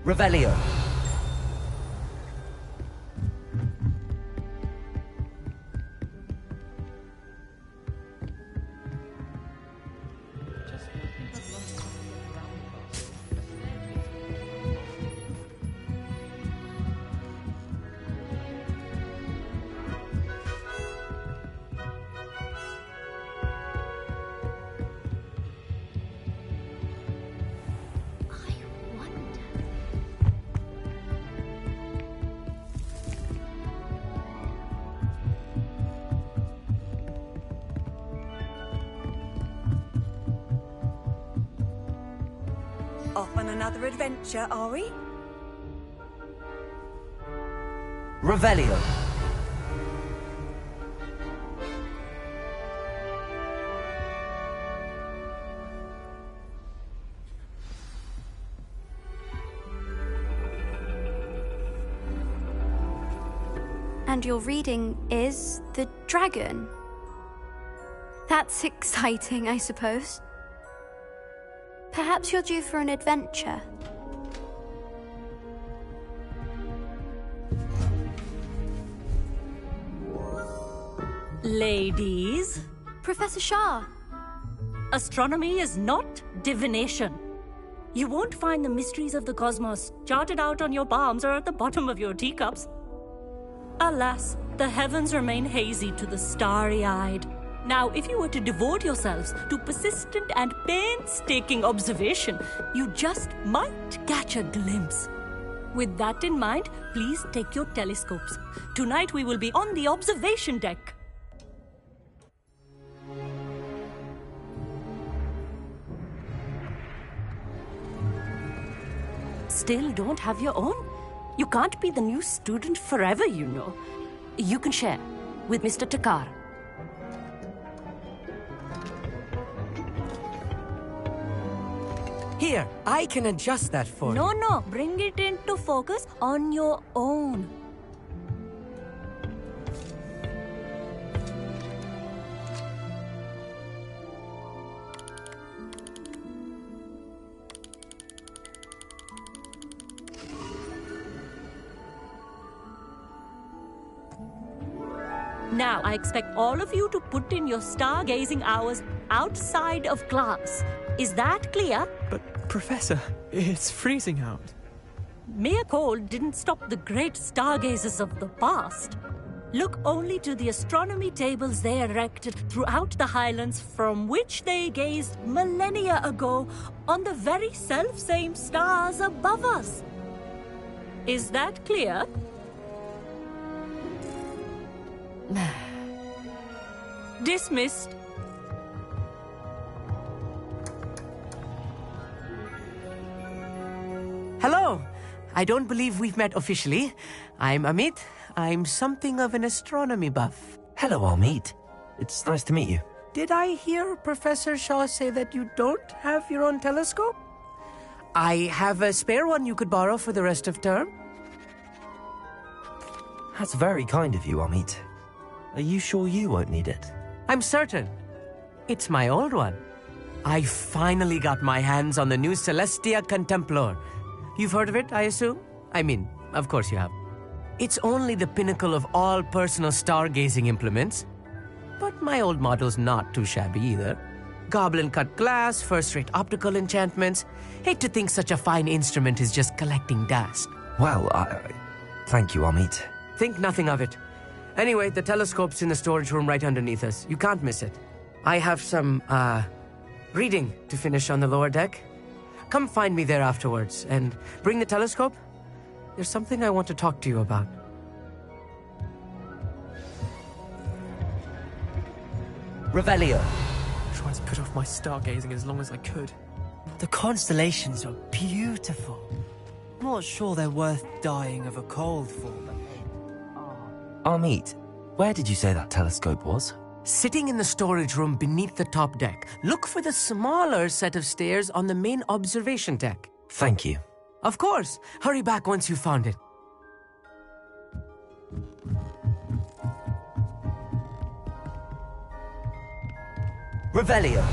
Revelio. Off on another adventure, are we? Revelio. And your reading is the dragon. That's exciting, I suppose. Perhaps you're due for an adventure. Ladies, Professor Shah. astronomy is not divination. You won't find the mysteries of the cosmos charted out on your palms or at the bottom of your teacups. Alas, the heavens remain hazy to the starry-eyed. Now, if you were to devote yourselves to persistent and painstaking observation, you just might catch a glimpse. With that in mind, please take your telescopes. Tonight we will be on the observation deck. Still don't have your own? You can't be the new student forever, you know. You can share with Mr. Takar. Here, I can adjust that for you. No, bring it into focus on your own. Now, I expect all of you to put in your stargazing hours outside of class. Is that clear? But, Professor, it's freezing out. Mere cold didn't stop the great stargazers of the past. Look only to the astronomy tables they erected throughout the highlands from which they gazed millennia ago on the very self-same stars above us. Is that clear? Hello. I don't believe we've met officially. I'm Amit. I'm something of an astronomy buff. Hello, Amit. It's nice to meet you. Did I hear Professor Shaw say that you don't have your own telescope? I have a spare one you could borrow for the rest of term. That's very kind of you, Amit. Are you sure you won't need it? I'm certain. It's my old one. I finally got my hands on the new Celestia Contemplar. You've heard of it, I assume? I mean, of course you have. It's only the pinnacle of all personal stargazing implements. But my old model's not too shabby either. Goblin-cut glass, first-rate optical enchantments. Hate to think such a fine instrument is just collecting dust. Well, thank you, Amit. Think nothing of it. Anyway, the telescope's in the storage room right underneath us. You can't miss it. I have some, reading to finish on the lower deck. Come find me there afterwards, and bring the telescope. There's something I want to talk to you about. Revelio. Tried to put off my stargazing as long as I could. The constellations are beautiful. Not sure they're worth dying of a cold for, but... Amit, where did you say that telescope was? Sitting in the storage room beneath the top deck. Look for the smaller set of stairs on the main observation deck. Thank you. Of course. Hurry back once you've found it. Revelio.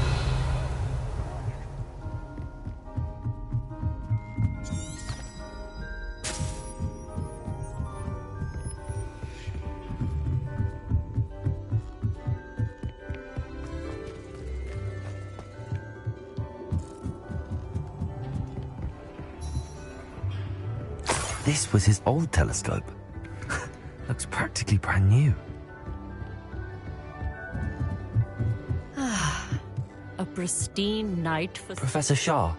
This was his old telescope. Looks practically brand new. A pristine night for... Professor Shah,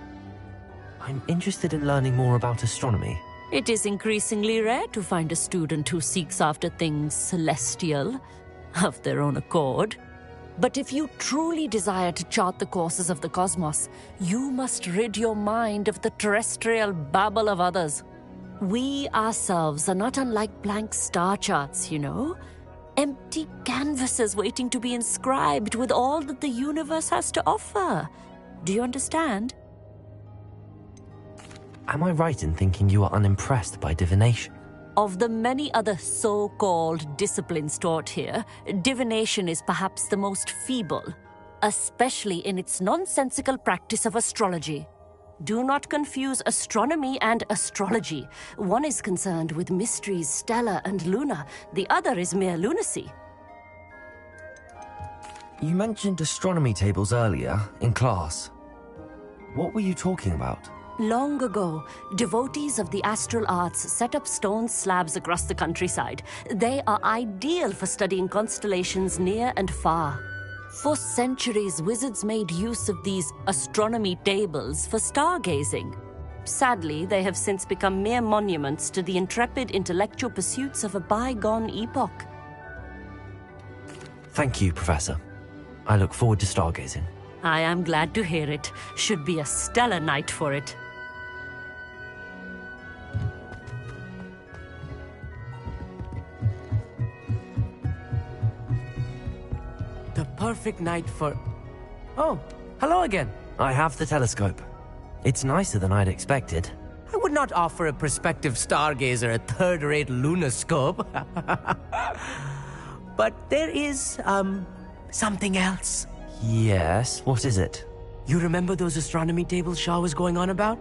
I'm interested in learning more about astronomy. It is increasingly rare to find a student who seeks after things celestial, of their own accord. But if you truly desire to chart the courses of the cosmos, you must rid your mind of the terrestrial babble of others. We ourselves are not unlike blank star charts, you know? Empty canvases waiting to be inscribed with all that the universe has to offer. Do you understand? Am I right in thinking you are unimpressed by divination? Of the many other so-called disciplines taught here, divination is perhaps the most feeble, especially in its nonsensical practice of astrology. Do not confuse astronomy and astrology. One is concerned with mysteries stellar and lunar. The other is mere lunacy. You mentioned astronomy tables earlier, in class. What were you talking about? Long ago, devotees of the astral arts set up stone slabs across the countryside. They are ideal for studying constellations near and far. For centuries, wizards made use of these astronomy tables for stargazing. Sadly, they have since become mere monuments to the intrepid intellectual pursuits of a bygone epoch. Thank you, Professor. I look forward to stargazing. I am glad to hear it. Should be a stellar night for it. The perfect night for... Oh, hello again. I have the telescope. It's nicer than I'd expected. I would not offer a prospective stargazer a third-rate lunoscope. But there is, something else. Yes, what is it? You remember those astronomy tables Shaw was going on about?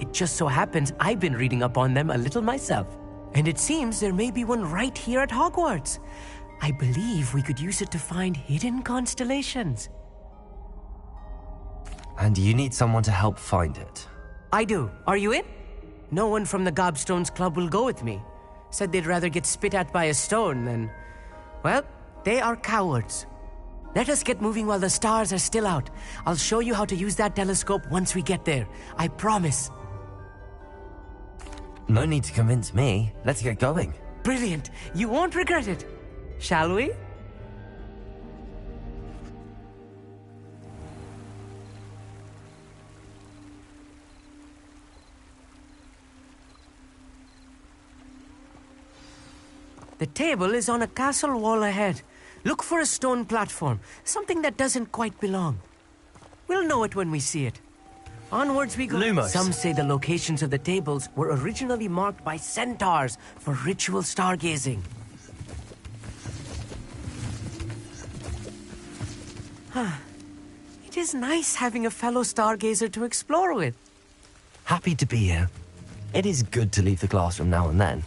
It just so happens I've been reading up on them a little myself. And it seems there may be one right here at Hogwarts. I believe we could use it to find hidden constellations. And you need someone to help find it. I do. Are you in? No one from the Gobstones Club will go with me. Said they'd rather get spit at by a stone than... Well, they are cowards. Let us get moving while the stars are still out. I'll show you how to use that telescope once we get there. I promise. No need to convince me. Let's get going. Brilliant. You won't regret it. Shall we? The table is on a castle wall ahead. Look for a stone platform, something that doesn't quite belong. We'll know it when we see it. Onwards we go. Lumos. Some say the locations of the tables were originally marked by centaurs for ritual stargazing. It is nice having a fellow stargazer to explore with. Happy to be here. It is good to leave the classroom now and then.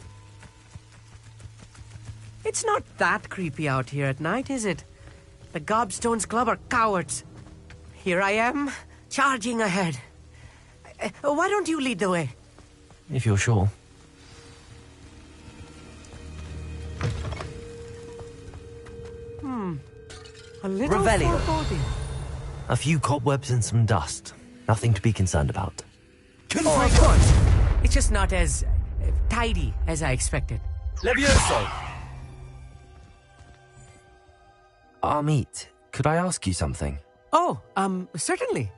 It's not that creepy out here at night, is it? The Gobstones Club are cowards. Here I am, charging ahead. Why don't you lead the way? If you're sure. A little Revelio. foreboding. A few cobwebs and some dust. Nothing to be concerned about. Oh, of course. It's just not as tidy as I expected. Levioso. Amit, could I ask you something? Oh, certainly.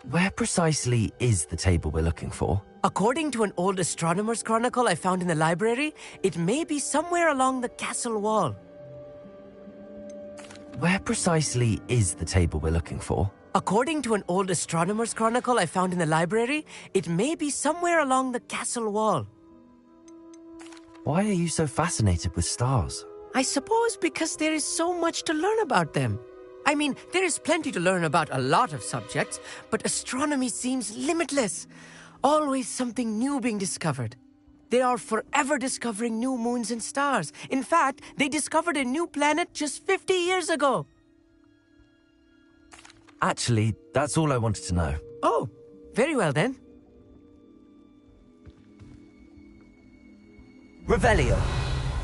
Where precisely is the table we're looking for? According to an old astronomer's chronicle I found in the library, it may be somewhere along the castle wall. Where precisely is the table we're looking for? According to an old astronomer's chronicle I found in the library, it may be somewhere along the castle wall. Why are you so fascinated with stars? I suppose because there is so much to learn about them. I mean, there is plenty to learn about a lot of subjects, but astronomy seems limitless. Always something new being discovered. They are forever discovering new moons and stars. In fact, they discovered a new planet just 50 years ago. Actually, that's all I wanted to know. Oh, very well then. Revelio.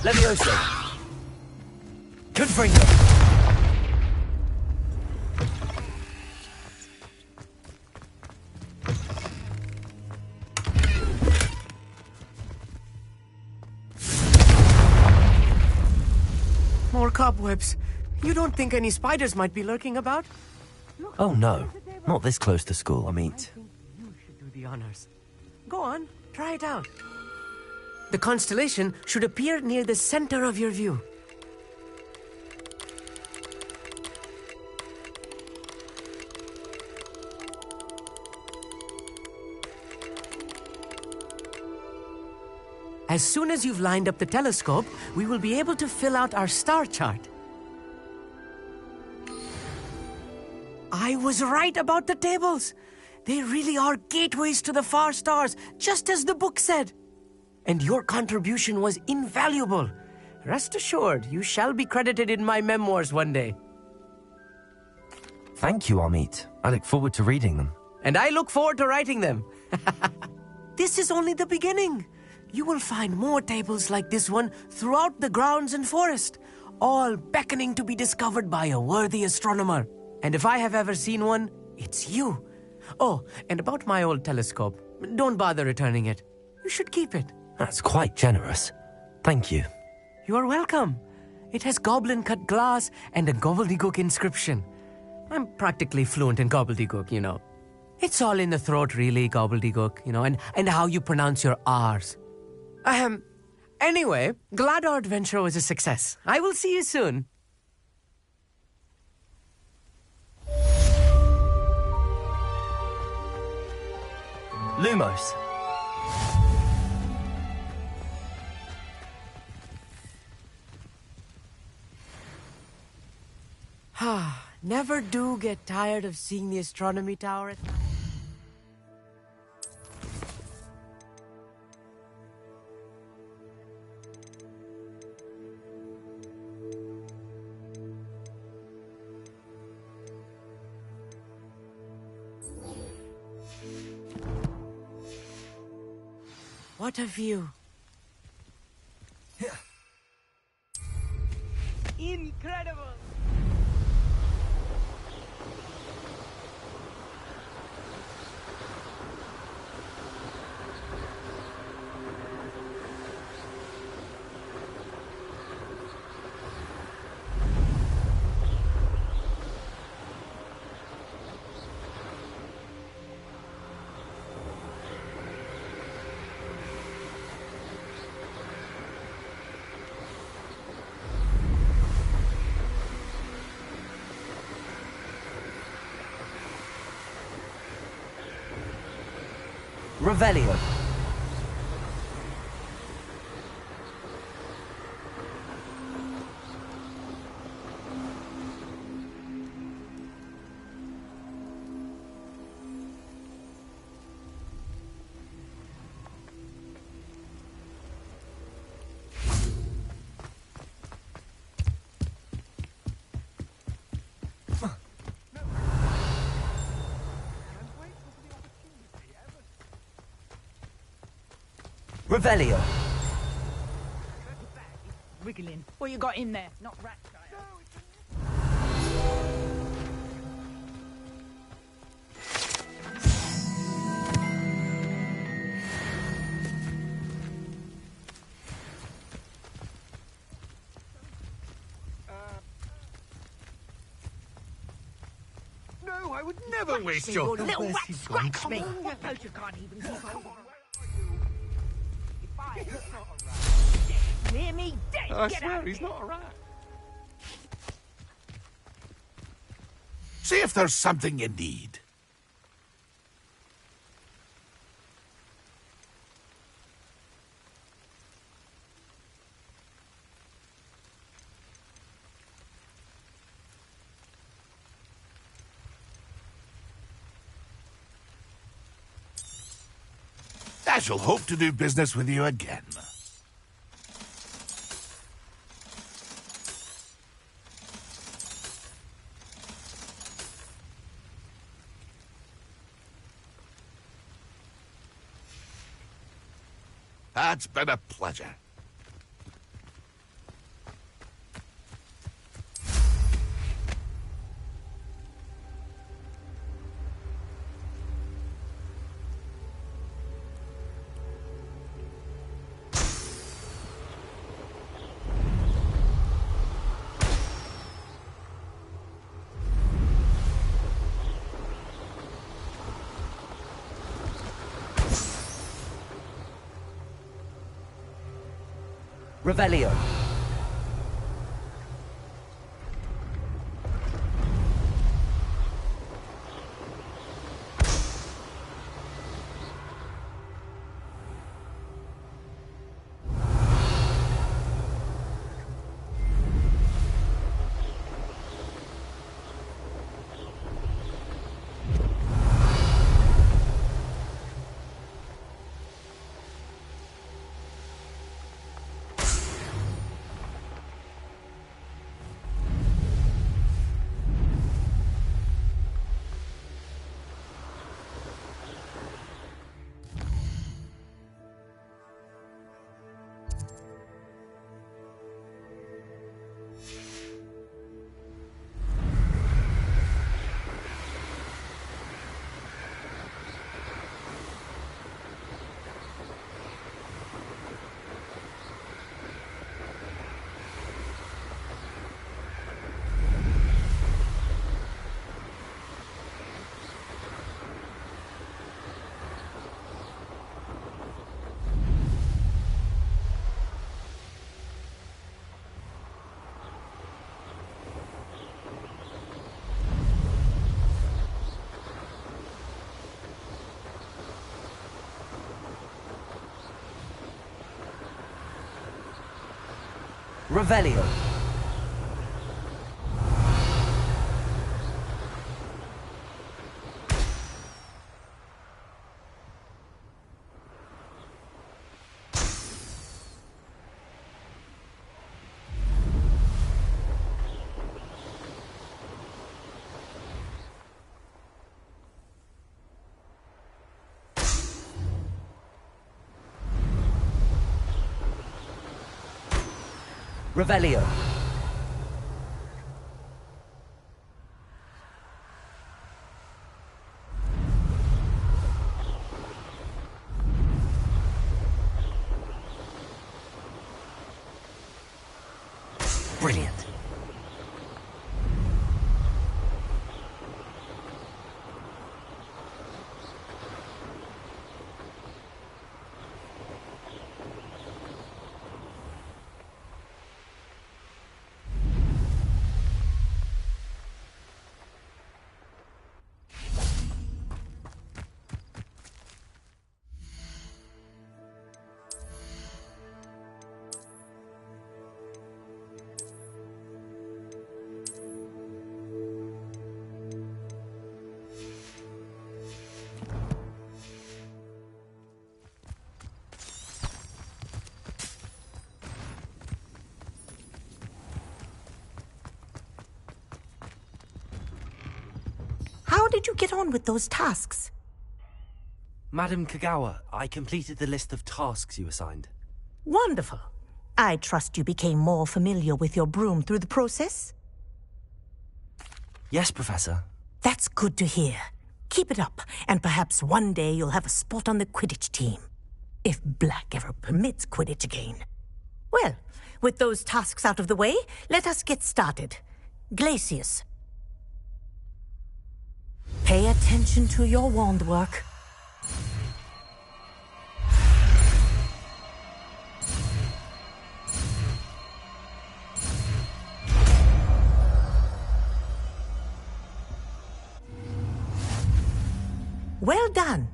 Levioso. Confringo. More cobwebs. You don't think any spiders might be lurking about? Oh no, not this close to school, Amit. I think you should do the honors. Go on, try it out. The constellation should appear near the center of your view. As soon as you've lined up the telescope, we will be able to fill out our star chart. I was right about the tables. They really are gateways to the far stars, just as the book said. And your contribution was invaluable. Rest assured, you shall be credited in my memoirs one day. Thank you, Amit. I look forward to reading them. And I look forward to writing them. This is only the beginning. You will find more tables like this one throughout the grounds and forest, all beckoning to be discovered by a worthy astronomer. And if I have ever seen one, it's you. Oh, and about my old telescope, don't bother returning it. You should keep it. That's quite generous. Thank you. You are welcome. It has goblin-cut glass and a gobbledygook inscription. I'm practically fluent in gobbledygook, you know. It's all in the throat, really, gobbledygook, you know, and how you pronounce your R's. Anyway, glad our adventure was a success. I will see you soon. Lumos. Never do get tired of seeing the astronomy tower at night. What a view. Incredible! Revelio. Revelio. Wriggling. What you got in there? Not rat. No, I would never waste your... Little rat scratch me. I suppose you can't even keep hold of Hear me dead. I Get swear out he's here. not a rat. See if there's something you need. I shall hope to do business with you again. It's been a pleasure. Revelio. Revelio. Revelio. Brilliant. How did you get on with those tasks? Madam Kagawa, I completed the list of tasks you assigned. Wonderful. I trust you became more familiar with your broom through the process? Yes, Professor. That's good to hear. Keep it up, and perhaps one day you'll have a spot on the Quidditch team. If Black ever permits Quidditch again. Well, with those tasks out of the way, let us get started. Glacius. Pay attention to your wand work. Well done.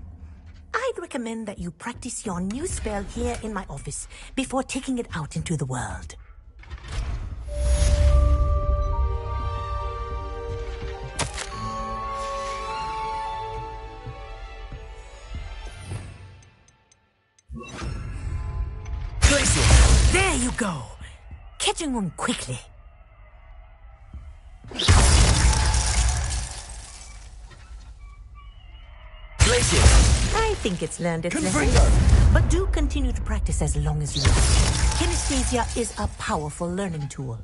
I'd recommend that you practice your new spell here in my office before taking it out into the world. There you go. Catching on quickly. I think it's learned its lesson. But do continue to practice as long as you like. Kinesthesia is a powerful learning tool.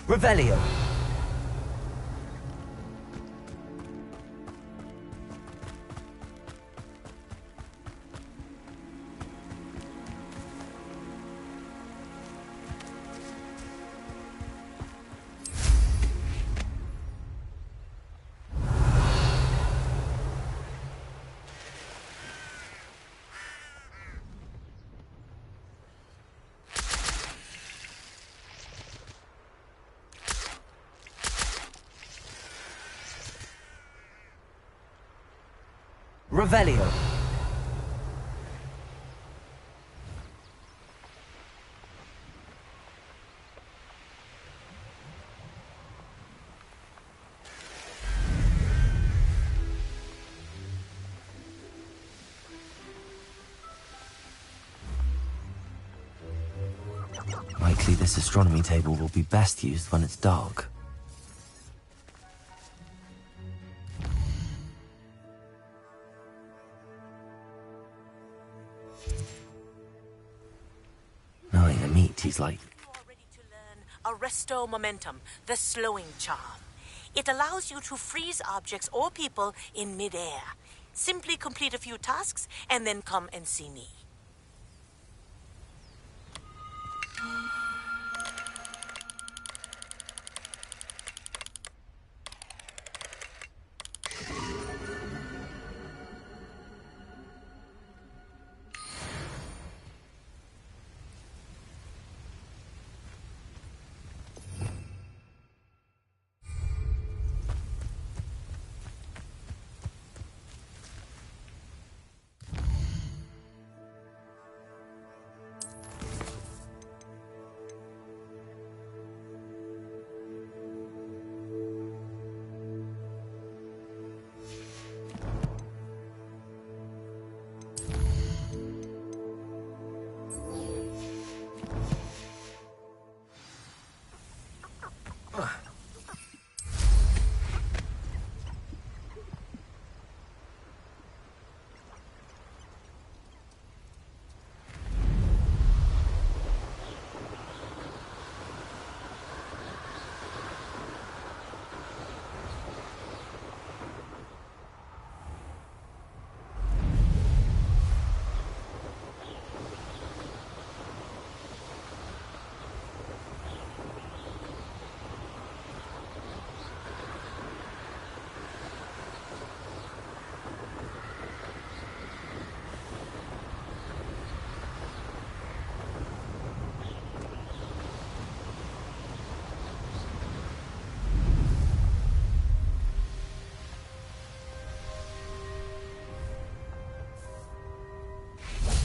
Revelio. Revelio. Likely this astronomy table will be best used when it's dark. Knowing the meat, he's like... You are ready to learn Arresto Momentum, the slowing charm. It allows you to freeze objects or people in midair. Simply complete a few tasks and then come and see me.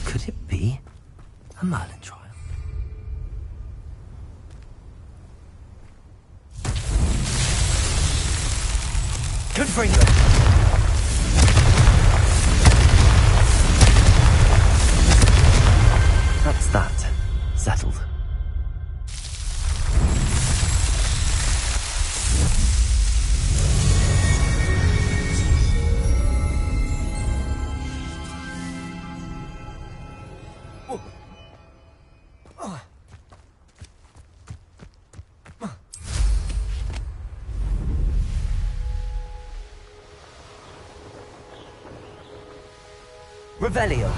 Could it be a Merlin trial? Confringo. That's that. Settled. Revelio.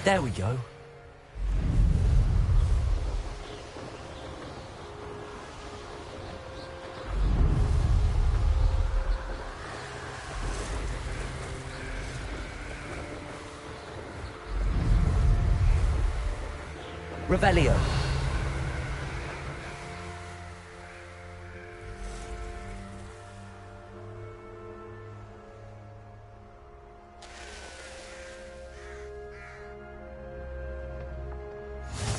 There we go. Revelio.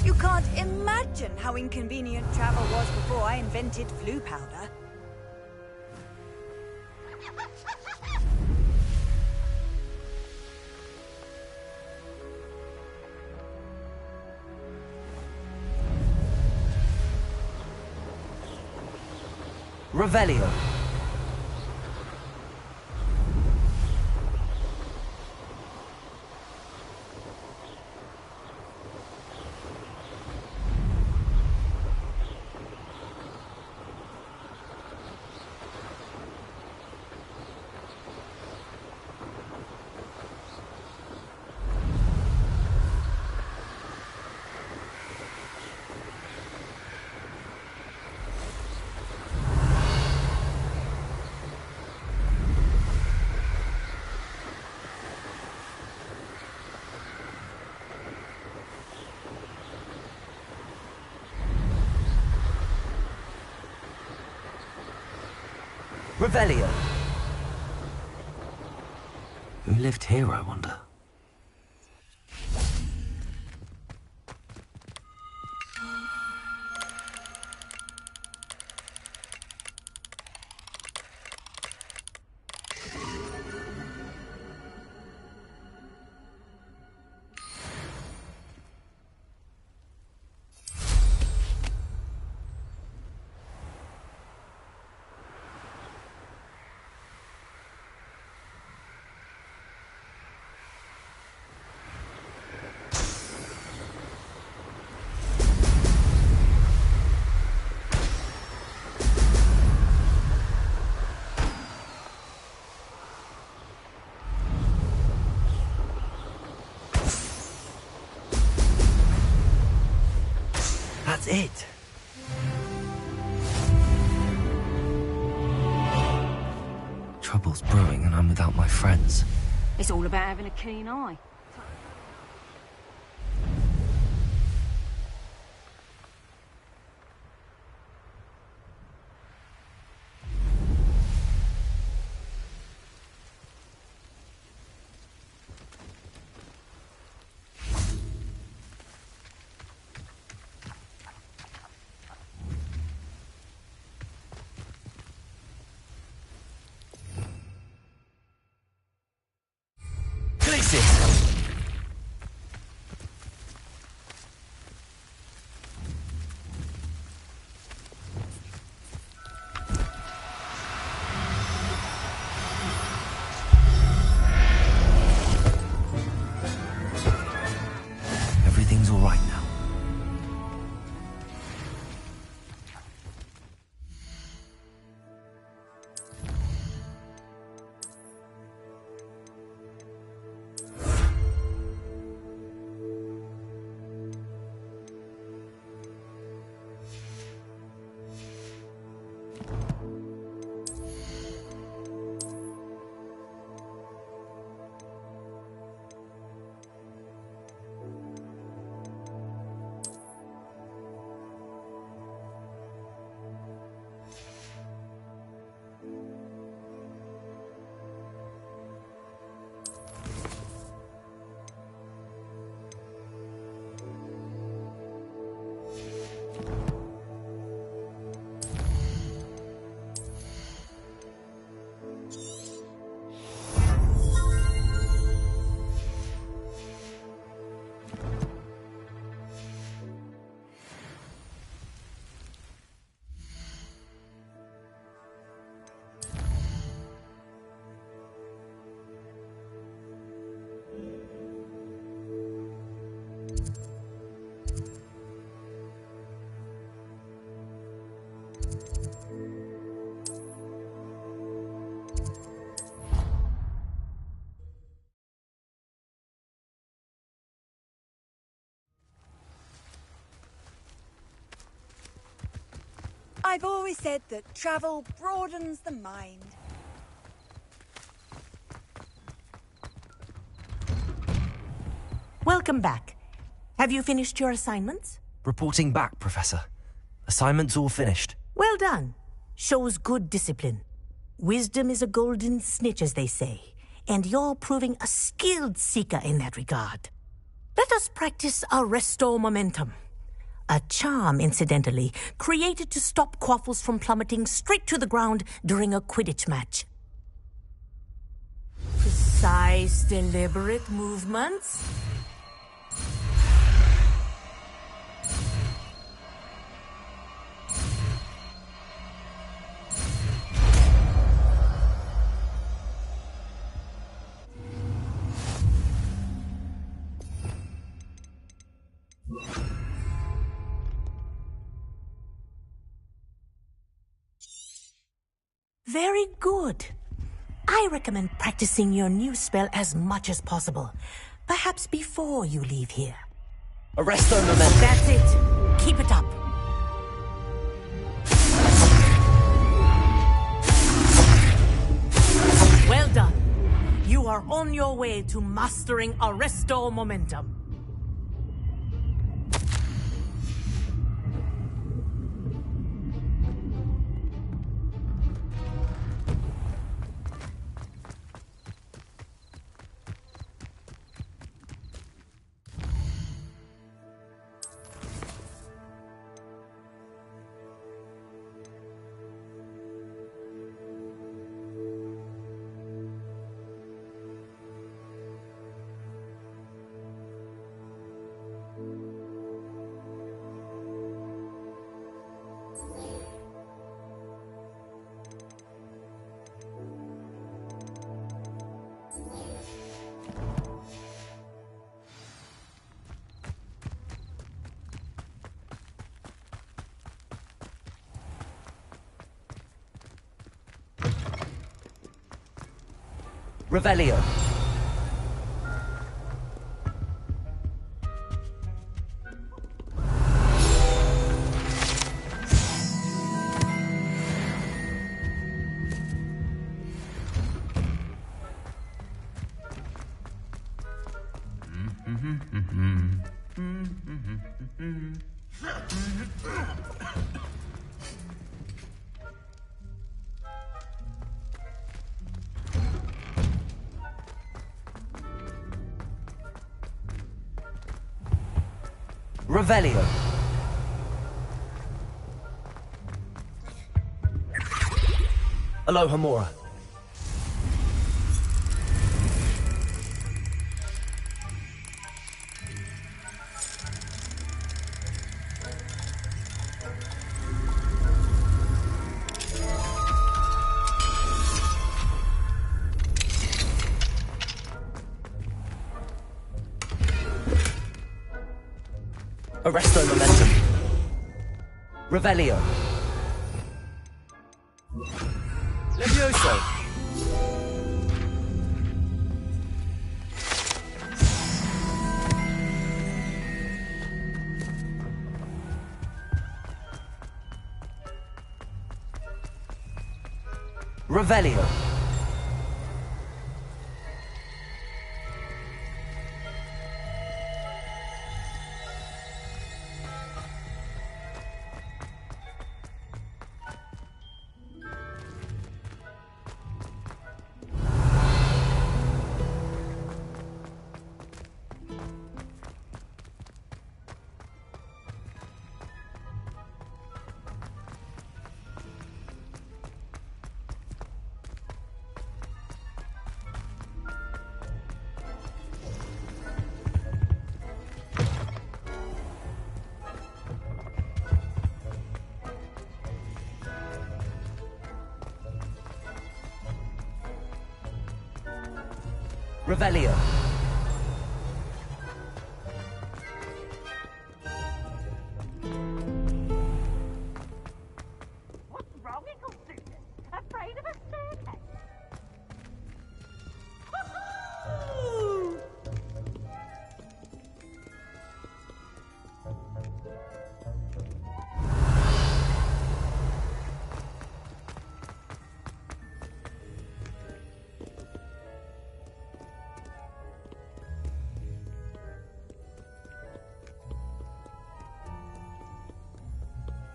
You can't imagine how inconvenient travel was before I invented flu powder. Revelio. Revelio. Who lived here, I wonder? That's it. Trouble's brewing and I'm without my friends. It's all about having a keen eye. Everything's all right now. I've always said that travel broadens the mind. Welcome back. Have you finished your assignments? Reporting back, Professor. Assignment's all finished. Well done. Shows good discipline. Wisdom is a golden snitch, as they say, and you're proving a skilled seeker in that regard. Let us practice our restore momentum. A charm, incidentally, created to stop Quaffles from plummeting straight to the ground during a Quidditch match. Precise, deliberate movements. Very good. I recommend practicing your new spell as much as possible. Perhaps before you leave here. Arresto momentum. That's it. Keep it up. Well done. You are on your way to mastering Arresto momentum. Revelio. Revelio. Aloha Mora. Arresto momentum. Revelio. Levioso. Revelio. Revelio. What's wrong, Susan? Afraid of a staircase?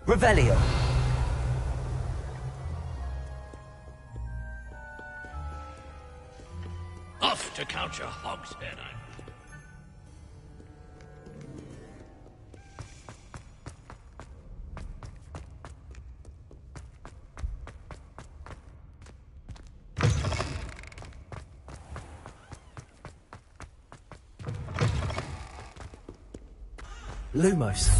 Revelio. Off to count your hogshead. Lumos.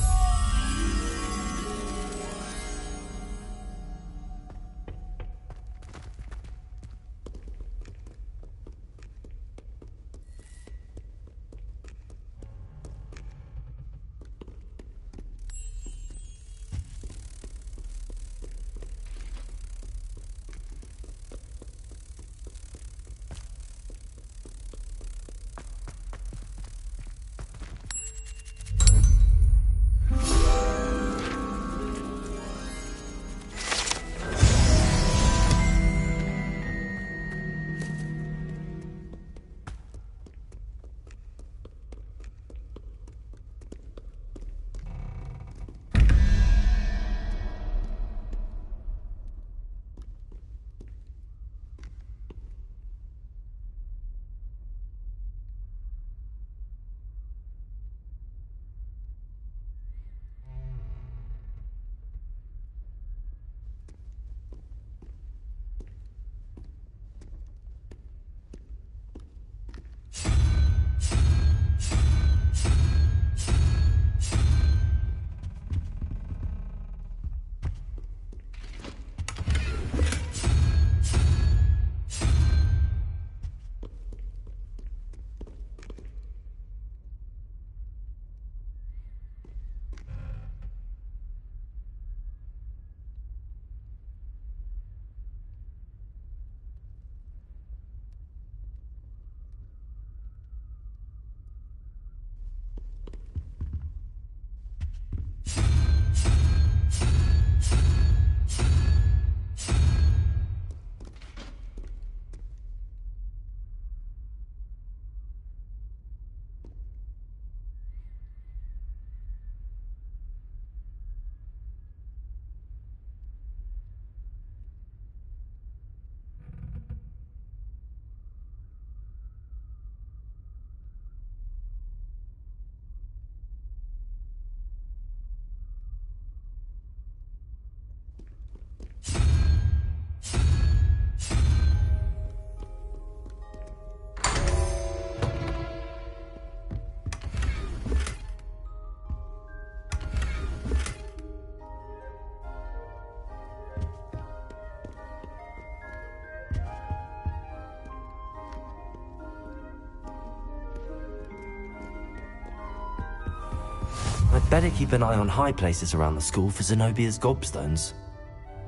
I'd better keep an eye on high places around the school for Zenobia's gobstones.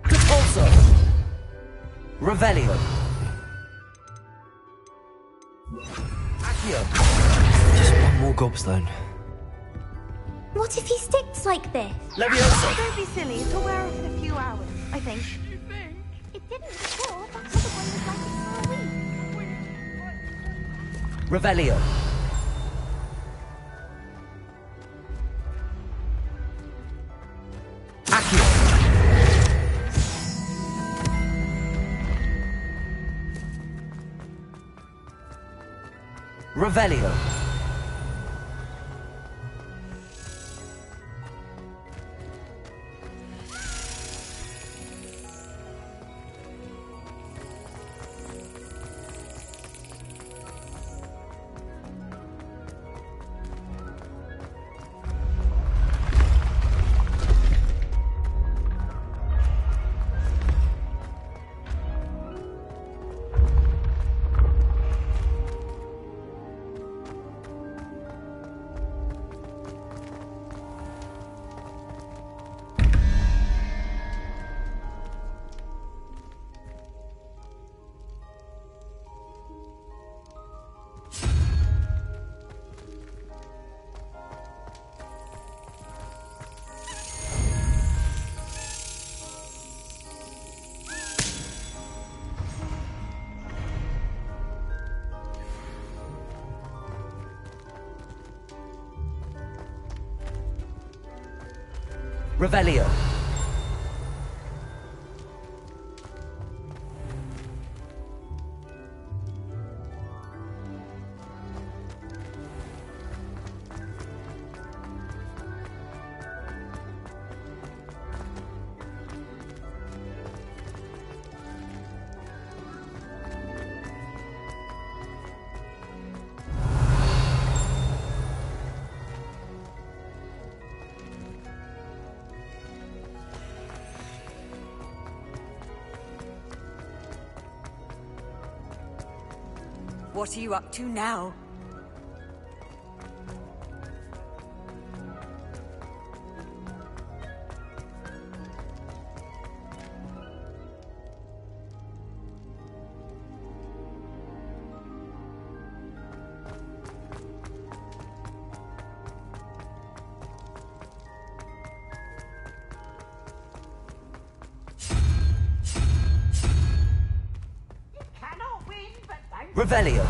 Repulsor. Revelio. Accio. Just one more gobstone. What if he sticks like this? Levioso. Don't be silly. It'll wear off in a few hours, I think. It didn't before. That other one was like it for a week. Revelio. Accio. Revelio. Revelio. What are you up to now? Revelio.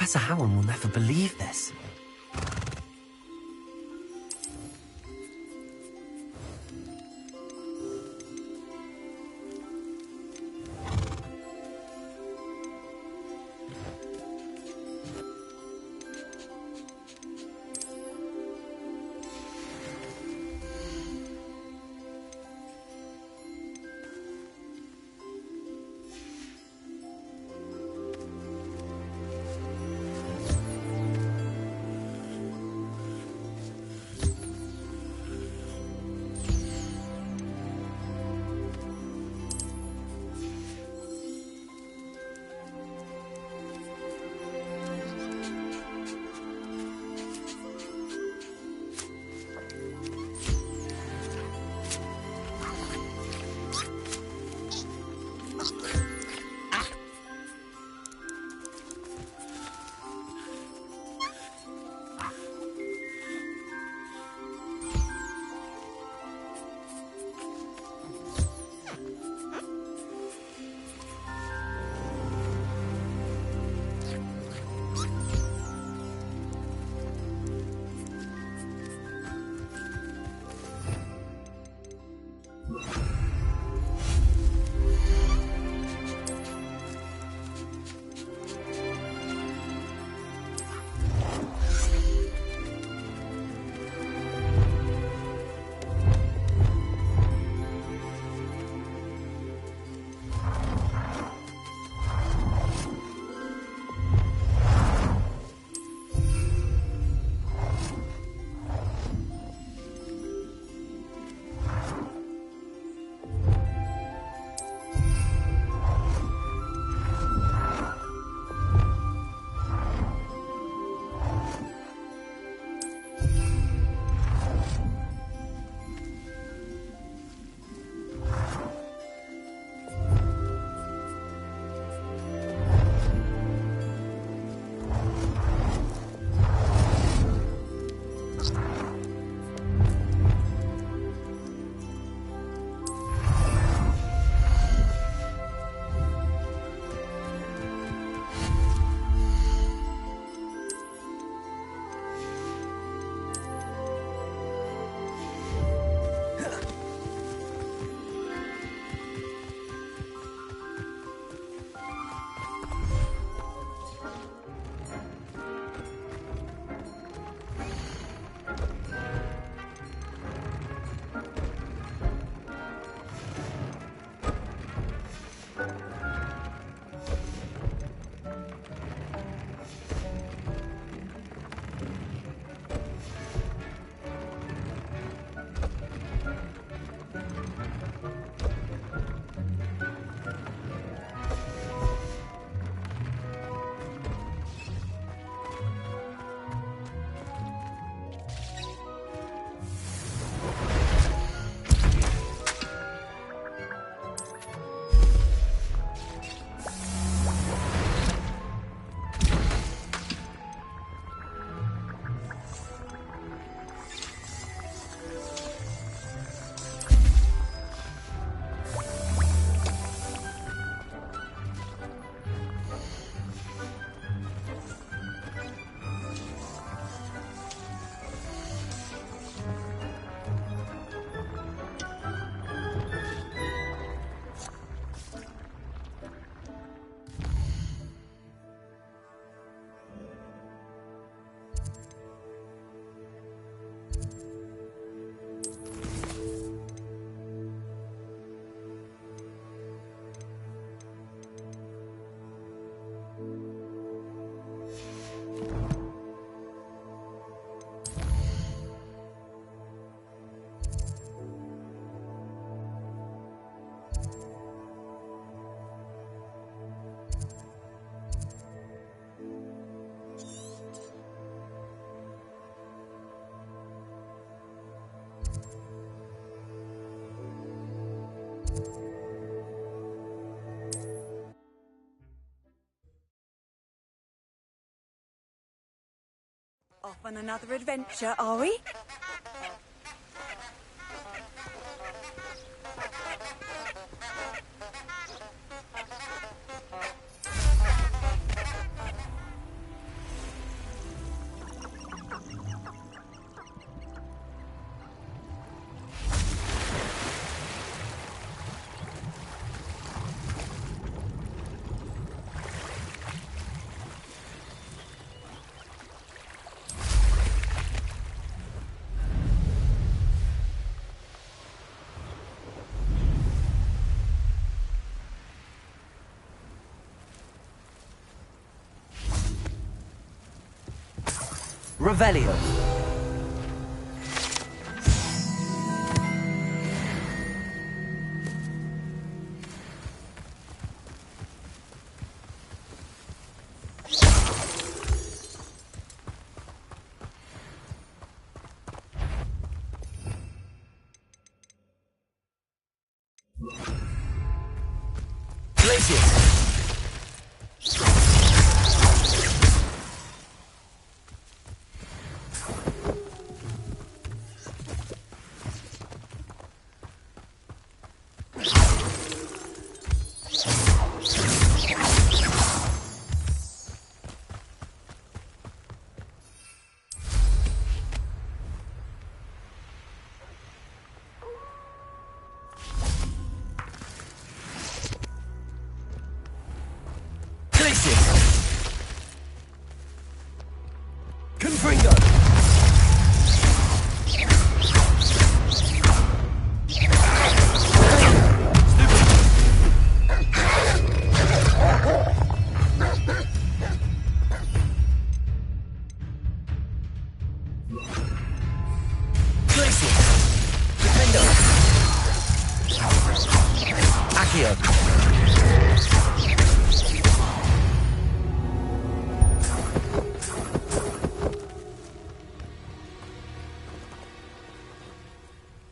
Professor Howard will never believe this. Off on another adventure, are we? Revelio. Confringo.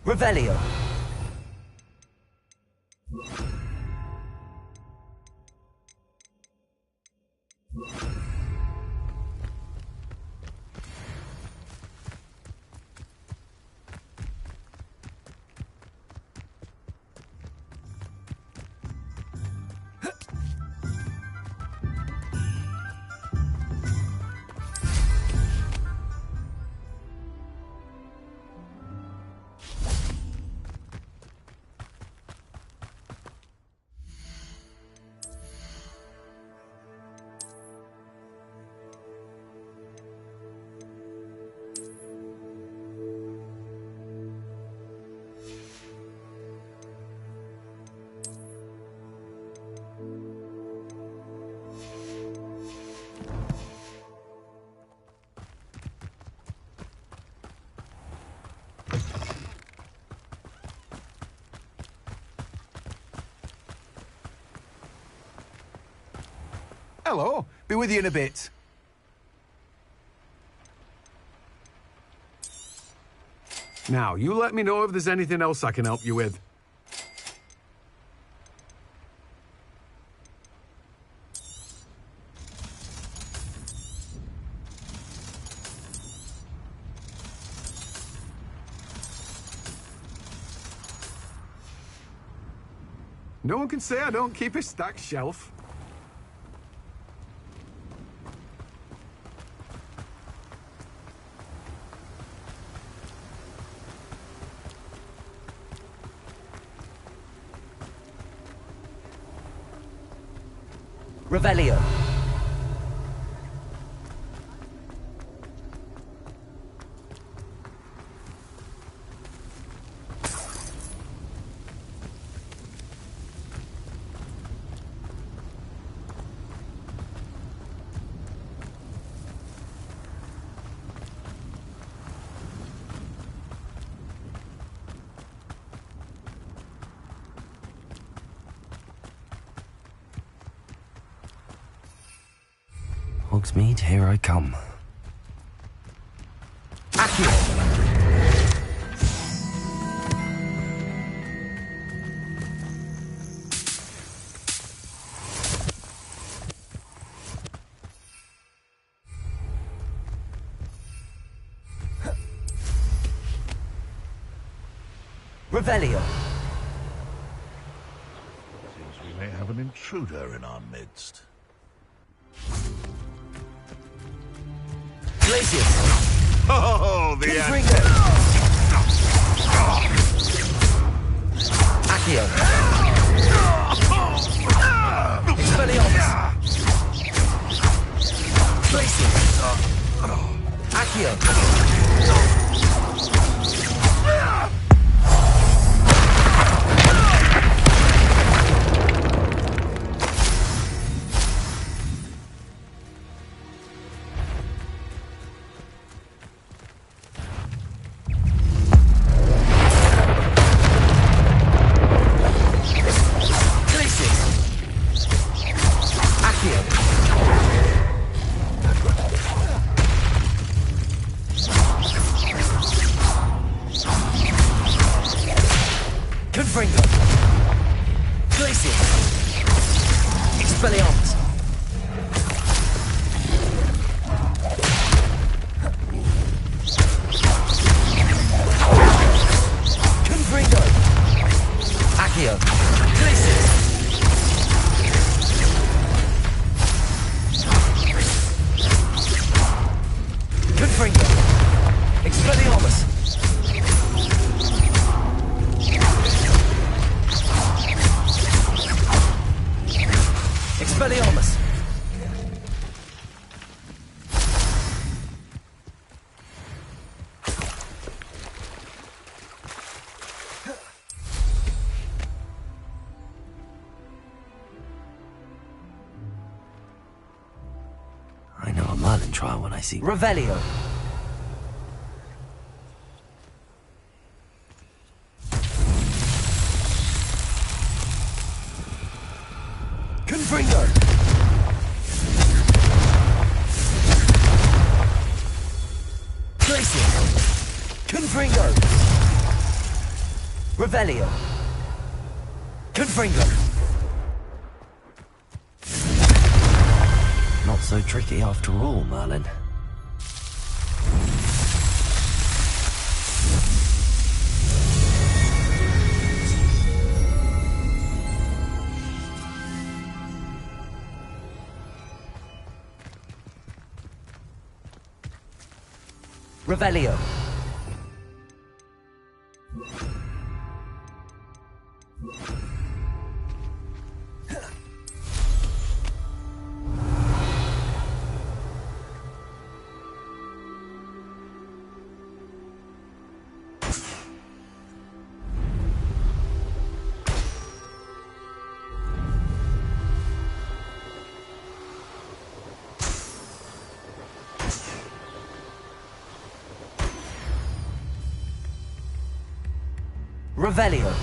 Revelio. Hello. Be with you in a bit. Now, you let me know if there's anything else I can help you with. No one can say I don't keep a stacked shelf. Revelio. Hogsmeade, here I come. Accio. Revelio. Seems we may have an intruder in our midst. Glacius. Oh, the Confringo. Accio. Expelliarmus. Glacius. Accio. Glacier! Expelliarmus! Confringo! Accio! Glacier! Confringo! Expelliarmus! Expelliarmus! I know a Merlin trial when I see... Revelio! Confringo! Glacier! Confringo! Revelio! Confringo! Not so tricky after all, Merlin. Revelio! Revelio!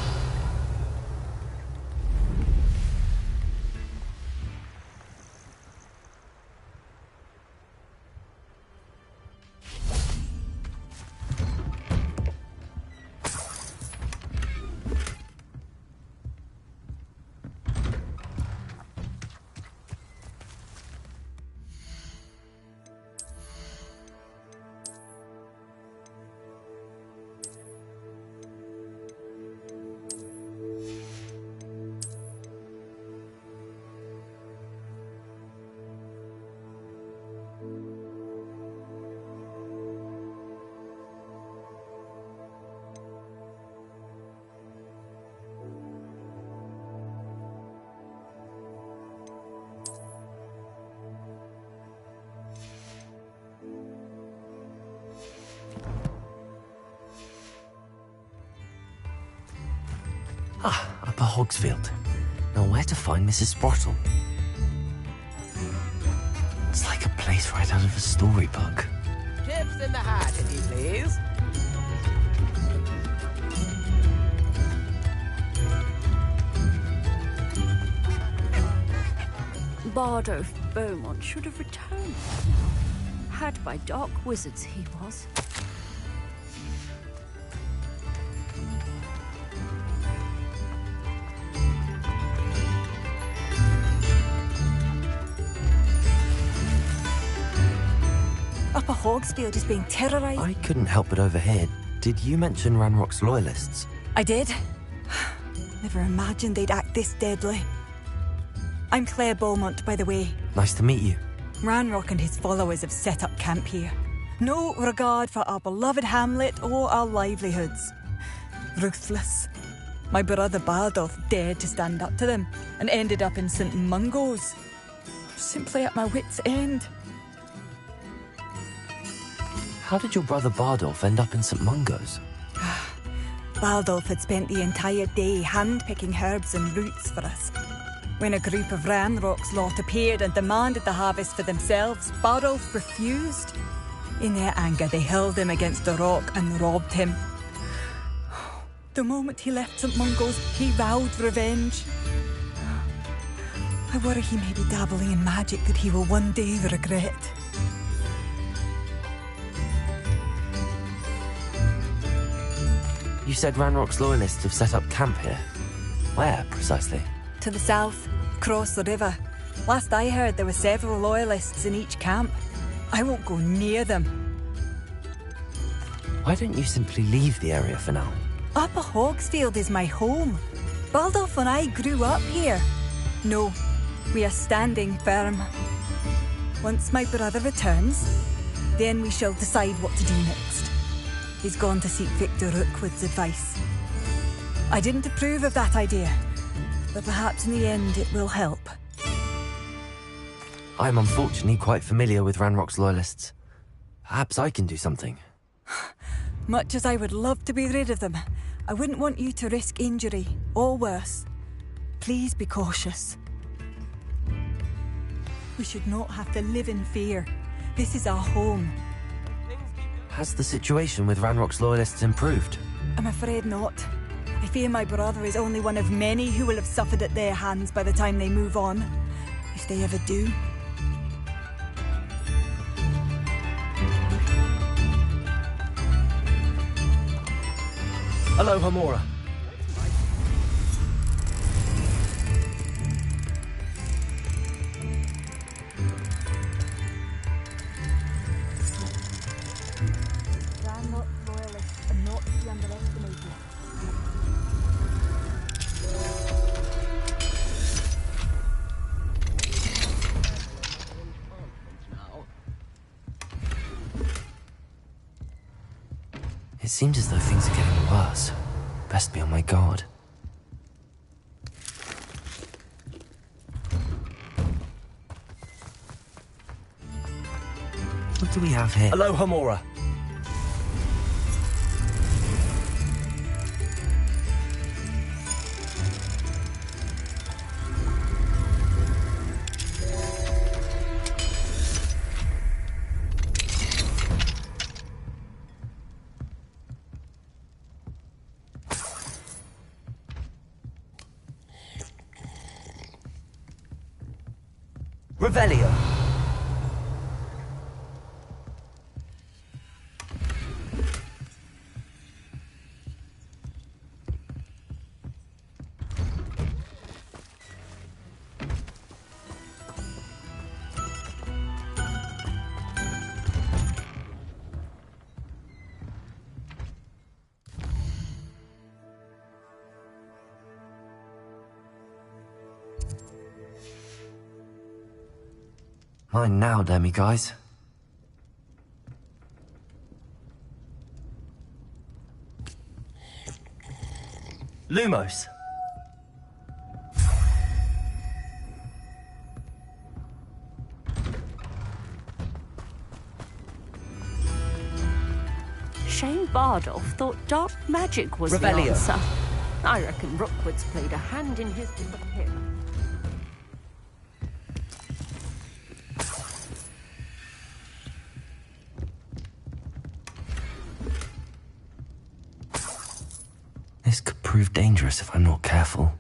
Ah, Upper Hogsfield. Now where to find Mrs. Sprottle? It's like a place right out of a storybook. Chips in the hat, if you please. Bardolph Beaumont should have returned by now. Had by dark wizards he was. Upper Hogsfield is being terrorized. I couldn't help but overhear. Did you mention Ranrock's loyalists? I did. Never imagined they'd act this deadly. I'm Claire Beaumont, by the way. Nice to meet you. Ranrock and his followers have set up camp here. No regard for our beloved hamlet or our livelihoods. Ruthless. My brother Bardolph dared to stand up to them and ended up in St. Mungo's. Simply at my wit's end. How did your brother Bardolph end up in St. Mungo's? Bardolph had spent the entire day hand-picking herbs and roots for us. When a group of Ranrock's lot appeared and demanded the harvest for themselves, Bardolph refused. In their anger, they hurled him against a rock and robbed him. The moment he left St. Mungo's, he vowed revenge. I worry he may be dabbling in magic that he will one day regret. You said Ranrock's loyalists have set up camp here. Where, precisely? to the south, across the river. Last I heard, there were several loyalists in each camp. I won't go near them. Why don't you simply leave the area for now? Upper Hogsfield is my home. Baldolph and I grew up here. No, we are standing firm. Once my brother returns, then we shall decide what to do next. He's gone to seek Victor Rookwood's advice. I didn't approve of that idea, but perhaps in the end it will help. I'm unfortunately quite familiar with Ranrock's loyalists. Perhaps I can do something. Much as I would love to be rid of them, I wouldn't want you to risk injury, or worse. Please be cautious. We should not have to live in fear. This is our home. Has the situation with Ranrock's loyalists improved? I'm afraid not. I fear my brother is only one of many who will have suffered at their hands by the time they move on. If they ever do. Hello, Hamora. Ranrock loyalists are not to be underestimated. It seems as though things are getting worse. Best be on my guard. What do we have here? Hello, Hamora. Revelio. Mine now, Demi guys. Lumos. Shane Bardolph thought dark magic was Revelio. the answer. I reckon Rookwood's played a hand in his disappearance. This could prove dangerous if I'm not careful.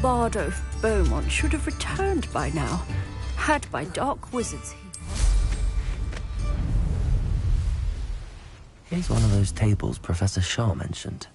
Bardolph Beaumont should have returned by now. Had by dark wizards he Here's one of those tables Professor Shaw mentioned.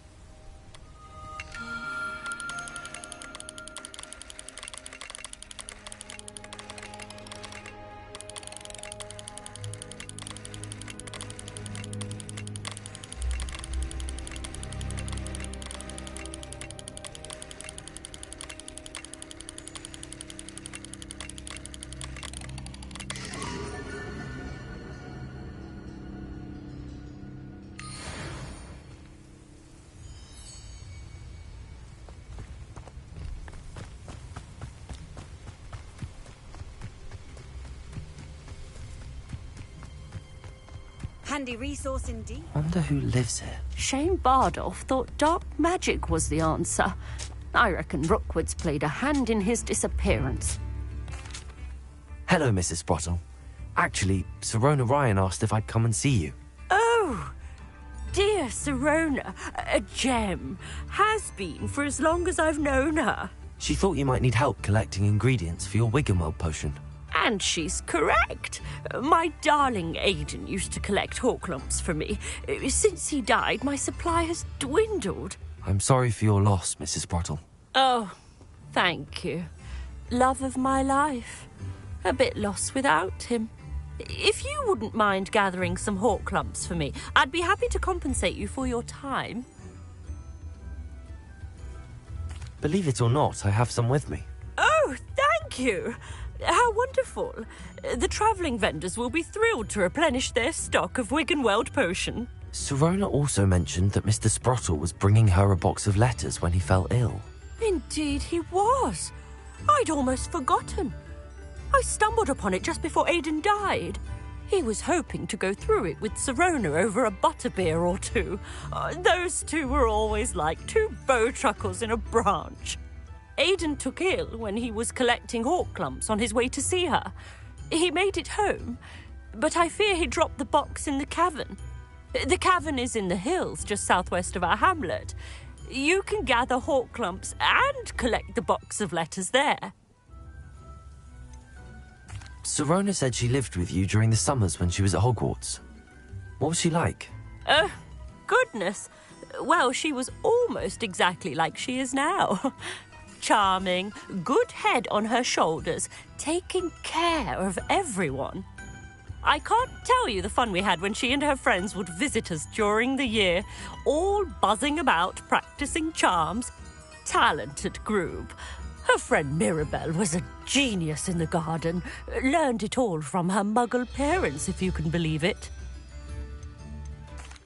Handy resource indeed. Wonder who lives here. Shane Bardolph thought dark magic was the answer. I reckon Rookwood's played a hand in his disappearance. Hello, Mrs. Sprottle. Actually, Serona Ryan asked if I'd come and see you. Oh, dear Serona, a gem. Has been for as long as I've known her. She thought you might need help collecting ingredients for your Wiggenweld potion. And she's correct. My darling Aidan used to collect hawk lumps for me. Since he died, my supply has dwindled. I'm sorry for your loss, Mrs. Brottle. Oh, thank you. Love of my life. A bit lost without him. If you wouldn't mind gathering some hawk lumps for me, I'd be happy to compensate you for your time. Believe it or not, I have some with me. Oh, thank you. How wonderful. The travelling vendors will be thrilled to replenish their stock of Wiggenweld potion. Sirona also mentioned that Mr. Sprottle was bringing her a box of letters when he fell ill. Indeed he was. I'd almost forgotten. I stumbled upon it just before Aidan died. He was hoping to go through it with Sirona over a butterbeer or two. Those two were always like two bowtruckles in a branch. Aidan took ill when he was collecting hawk lumps on his way to see her. He made it home, but I fear he dropped the box in the cavern. The cavern is in the hills just southwest of our hamlet. You can gather hawk lumps and collect the box of letters there. Sirona said she lived with you during the summers when she was at Hogwarts. What was she like? Goodness. Well, she was almost exactly like she is now. Charming, good head on her shoulders, taking care of everyone. I can't tell you the fun we had when she and her friends would visit us during the year, all buzzing about, practicing charms. Talented group. Her friend Mirabelle was a genius in the garden. Learned it all from her muggle parents, if you can believe it.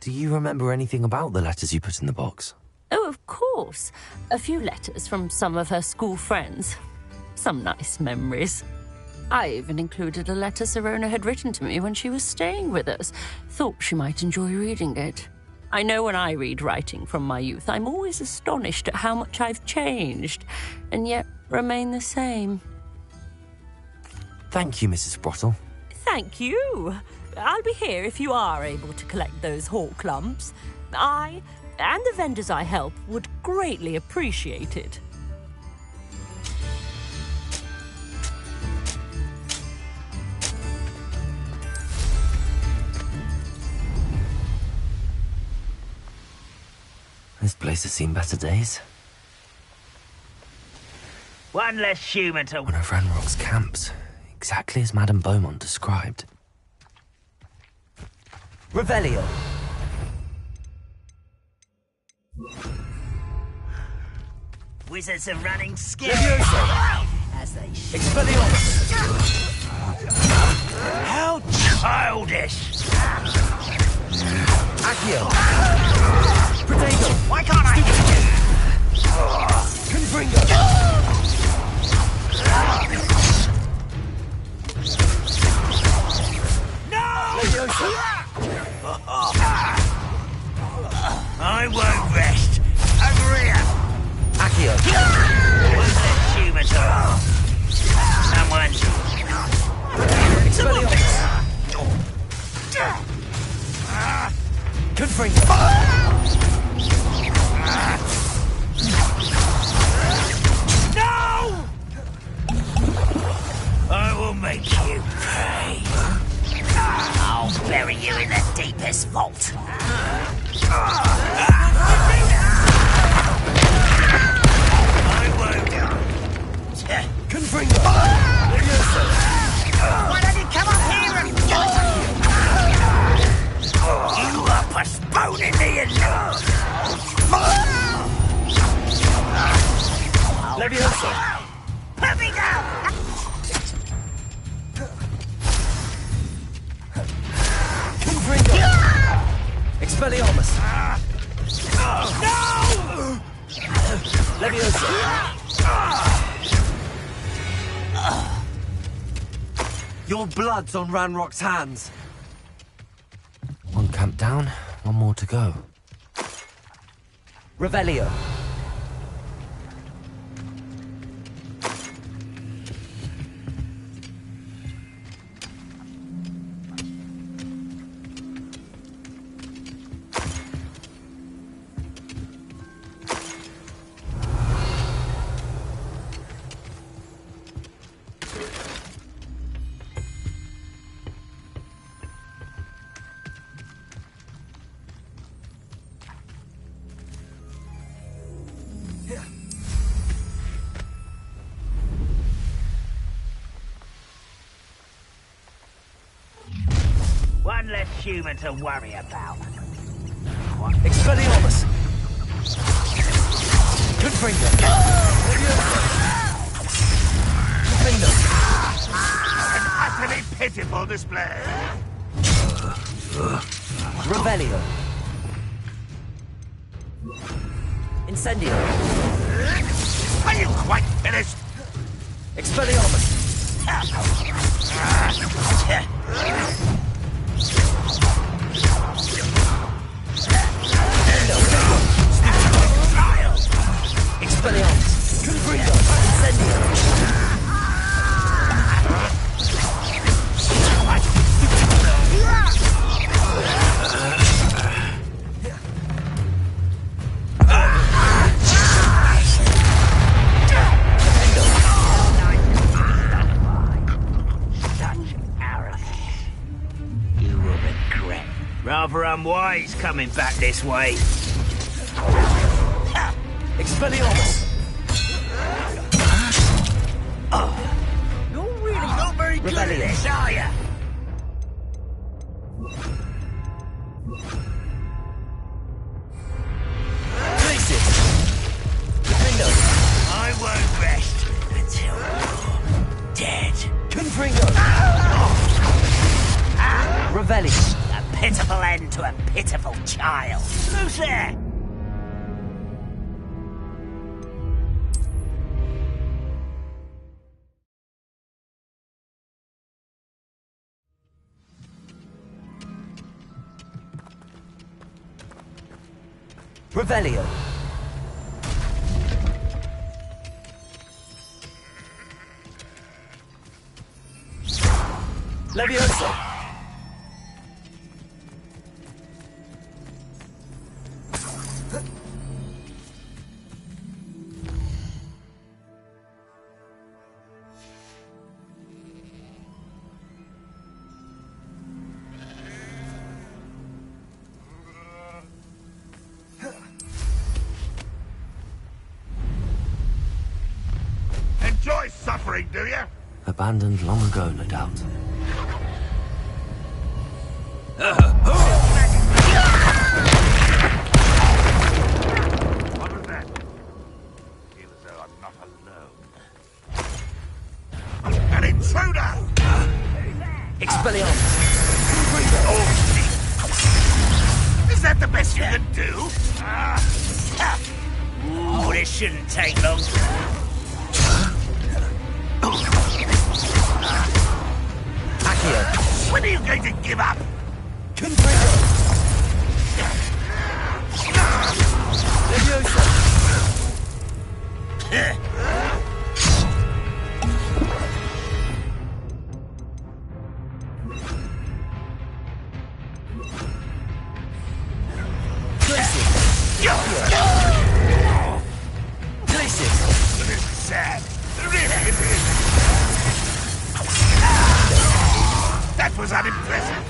Do you remember anything about the letters you put in the box? Oh, of course. A few letters from some of her school friends. Some nice memories. I even included a letter Sirona had written to me when she was staying with us. Thought she might enjoy reading it. I know when I read writing from my youth, I'm always astonished at how much I've changed, and yet remain the same. Thank you, Mrs. Brottle. Thank you. I'll be here if you are able to collect those hawk lumps. I and the vendors I help would greatly appreciate it. This place has seen better days. One less human to... One of Ranrock's camps, exactly as Madame Beaumont described. Revelio. Wizards are running scared. As they should. Expelliarmus. How childish! Accio. Protego. Why can't I hit you? Confringo. No! Leviosa. I won't rest. Agria! Accio. Won't let you at all. Someone... Expelliarmus. Confringo. No! I will make you pay. I'll bury you in the deepest vault. I won't. Confringo. Why don't you come up here and... You are postponing the enough. Leviosa. Let me go! Confringo. Expelliarmus. No! Leviosa. Your blood's on Ranrock's hands. One camp down, one more to go. Revelio. human to worry about. Expelliarmus! Confringo! Confringo! An utterly pitiful display. Revelio! Incendio! Are you quite finished? Expelliarmus! Expelliarmus! Confringo! Incendio! Rather unwise coming back this way. Expelliarmus! You're really not very good at this, are you? I won't rest until you're dead. Confringo! Revelli! A pitiful end to a pitiful child. Who's there? Revelio! Levioso! Enjoy suffering, do you? Abandoned long ago, no doubt. What was that? Feel as though I'm not alone. An intruder! Expelliarmus! Oh, is that the best you can do? Oh, this shouldn't take long. Accio! When are you going to give up? Confringo! Levioso! This is sad. Really, it is. That was unimpressive.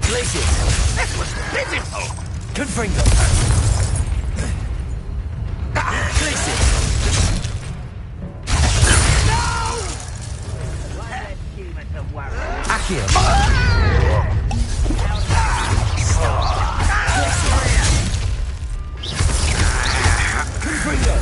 Glacius! That was pitiful. Confringo! Glacius! Accio! Confringo!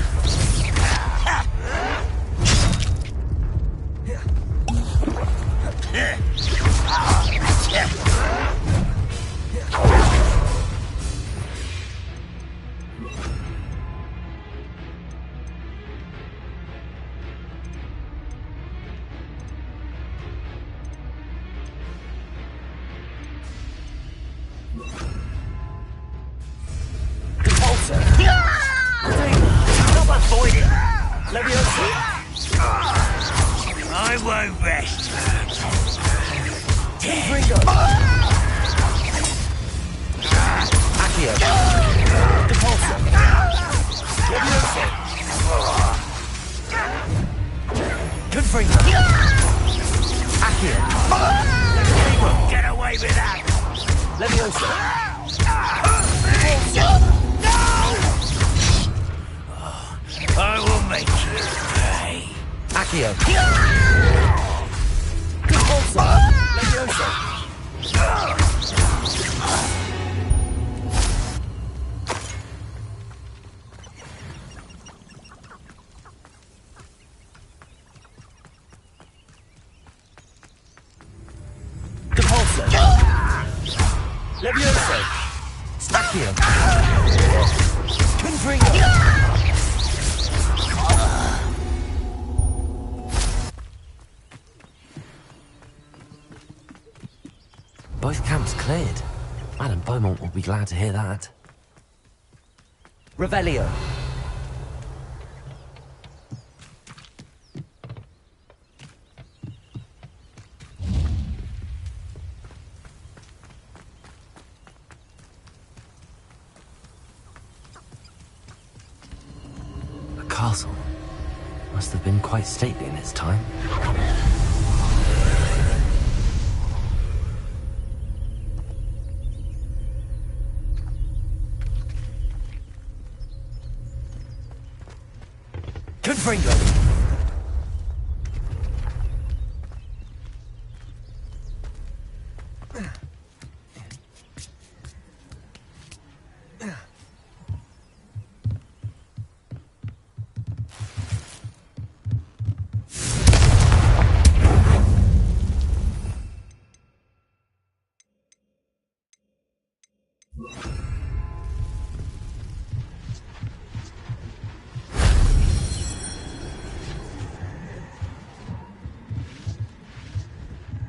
Stop avoiding. Levioso! I won't rest. Confringo! Accio! Depulso! Levioso! Confringo! Accio! Get away with that. Levioso! I will make you. Accio. Compulso. Levioso. Compulso. Levioso. Accio. Confringo. Both camps cleared. Madam Beaumont will be glad to hear that. Revelio. A castle. Must have been quite stately in its time. Confringo.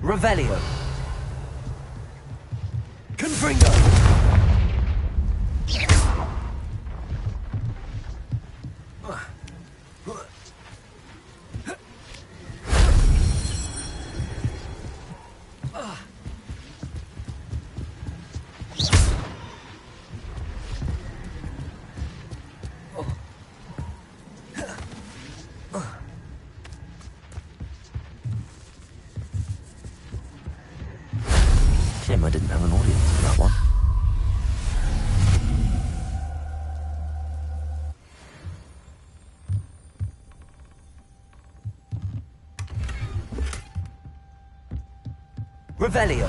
Revelio. Confringo. Shame I didn't have an audience for that one. Revelio.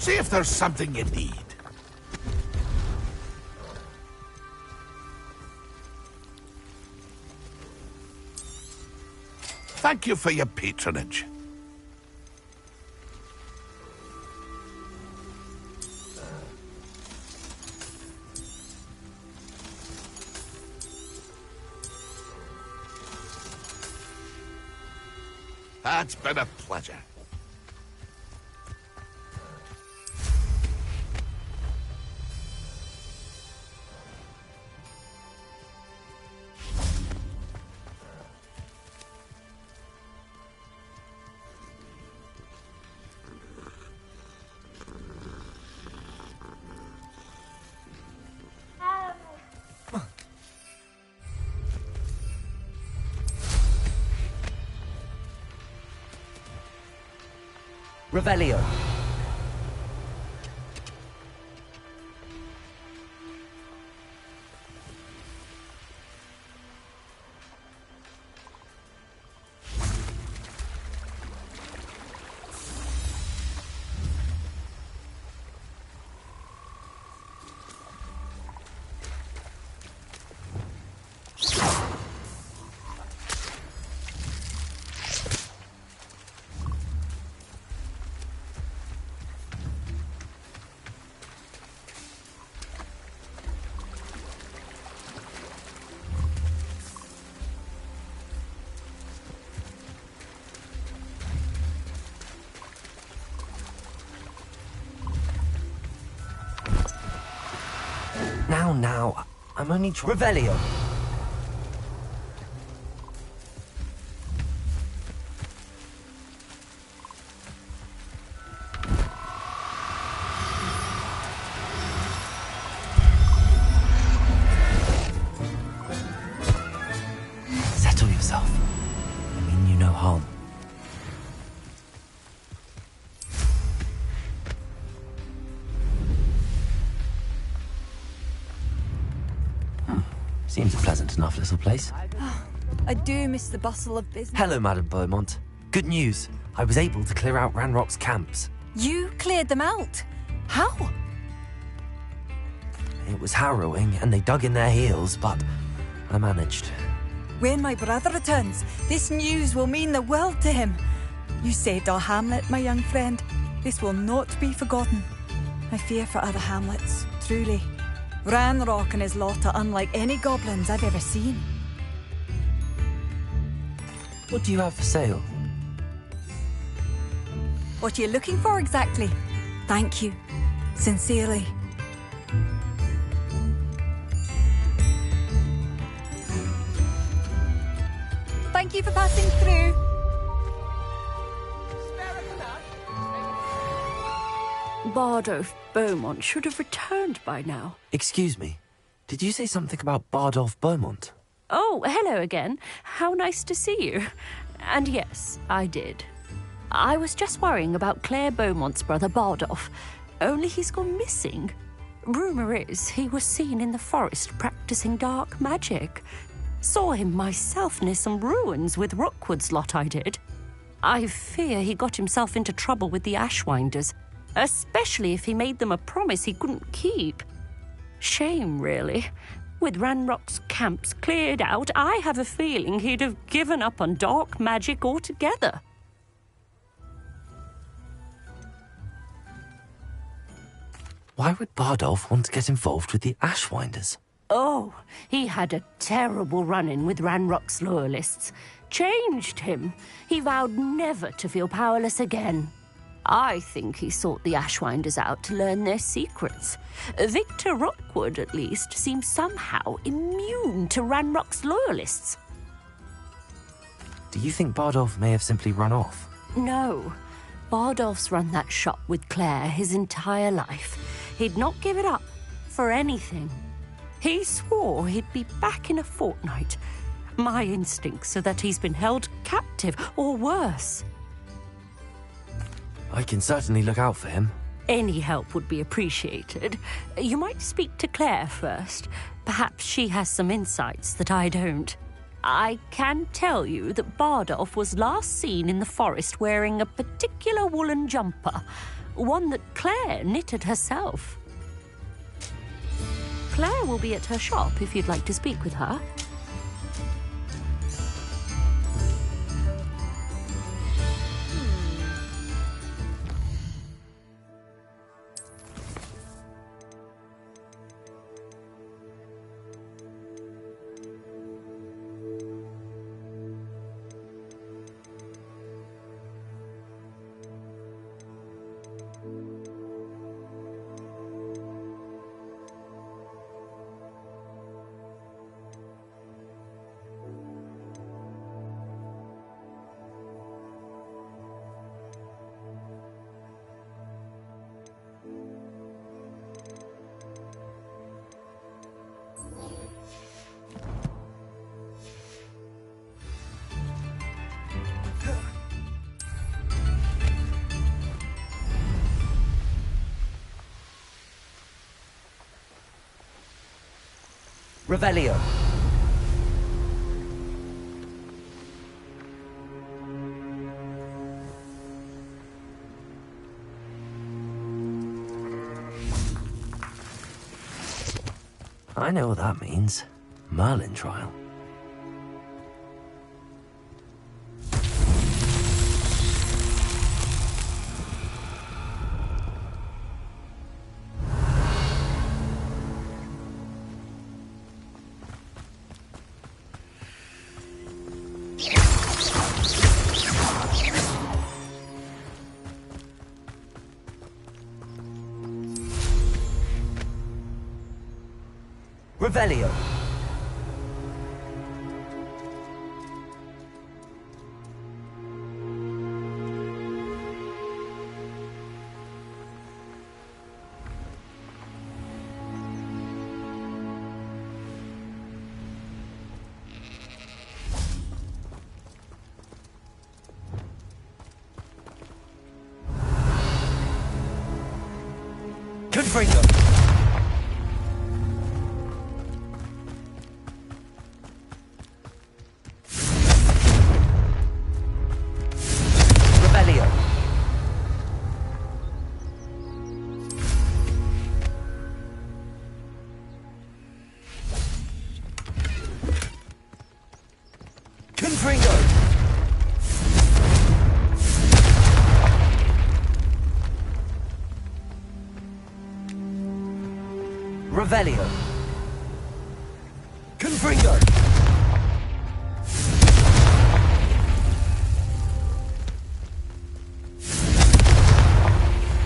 See if there's something you need. Thank you for your patronage. It's been a pleasure. Revelio. Now, I'm only trying... Revelio. Settle yourself. I mean you no harm. Seems a pleasant enough little place. I do miss the bustle of business. Hello, Madame Beaumont. Good news. I was able to clear out Ranrock's camps. You cleared them out? How? It was harrowing, and they dug in their heels, but I managed. When my brother returns, this news will mean the world to him. You saved our hamlet, my young friend. This will not be forgotten. I fear for other hamlets, truly. Ranrock and his lot are unlike any goblins I've ever seen. What do you have for sale? What are you looking for exactly? Thank you. Sincerely. Thank you for passing through. Bardolph Beaumont should have returned by now. Excuse me. Did you say something about Bardolph Beaumont? Oh, hello again. How nice to see you. And yes, I did. I was just worrying about Claire Beaumont's brother Bardolph. Only he's gone missing. Rumour is he was seen in the forest practicing dark magic. Saw him myself near some ruins with Rookwood's lot, I did. I fear he got himself into trouble with the Ashwinders, especially if he made them a promise he couldn't keep. Shame, really. With Ranrock's camps cleared out, I have a feeling he'd have given up on dark magic altogether. Why would Bardolph want to get involved with the Ashwinders? Oh, he had a terrible run-in with Ranrock's loyalists. Changed him. He vowed never to feel powerless again. I think he sought the Ashwinders out to learn their secrets. Victor Rookwood, at least, seems somehow immune to Ranrock's loyalists. Do you think Bardolph may have simply run off? No. Bardolph's run that shop with Claire his entire life. He'd not give it up for anything. He swore he'd be back in a fortnight. My instincts are that he's been held captive, or worse. I can certainly look out for him. Any help would be appreciated. You might speak to Claire first. Perhaps she has some insights that I don't. I can tell you that Bardolph was last seen in the forest wearing a particular woolen jumper, one that Claire knitted herself. Claire will be at her shop if you'd like to speak with her. Revelio. I know what that means. Merlin trial. Revelio. Confringo. Revelio. Confringo.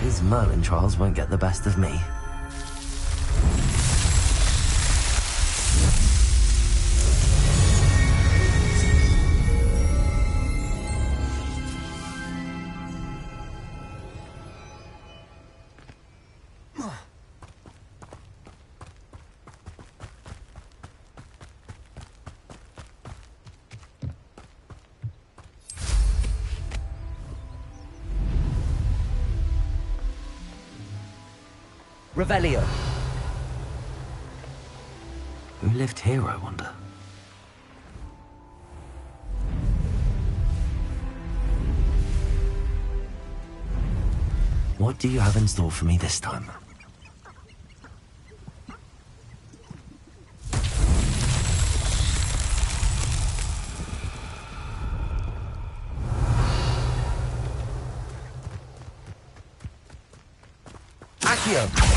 These Merlin trials won't get the best of me. Revelio. Who lived here, I wonder? What do you have in store for me this time? Accio.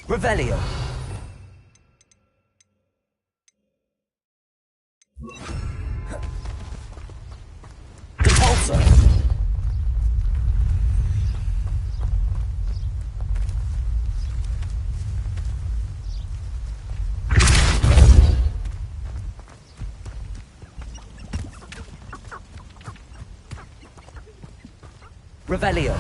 Revelio. Repulsor. Revelio.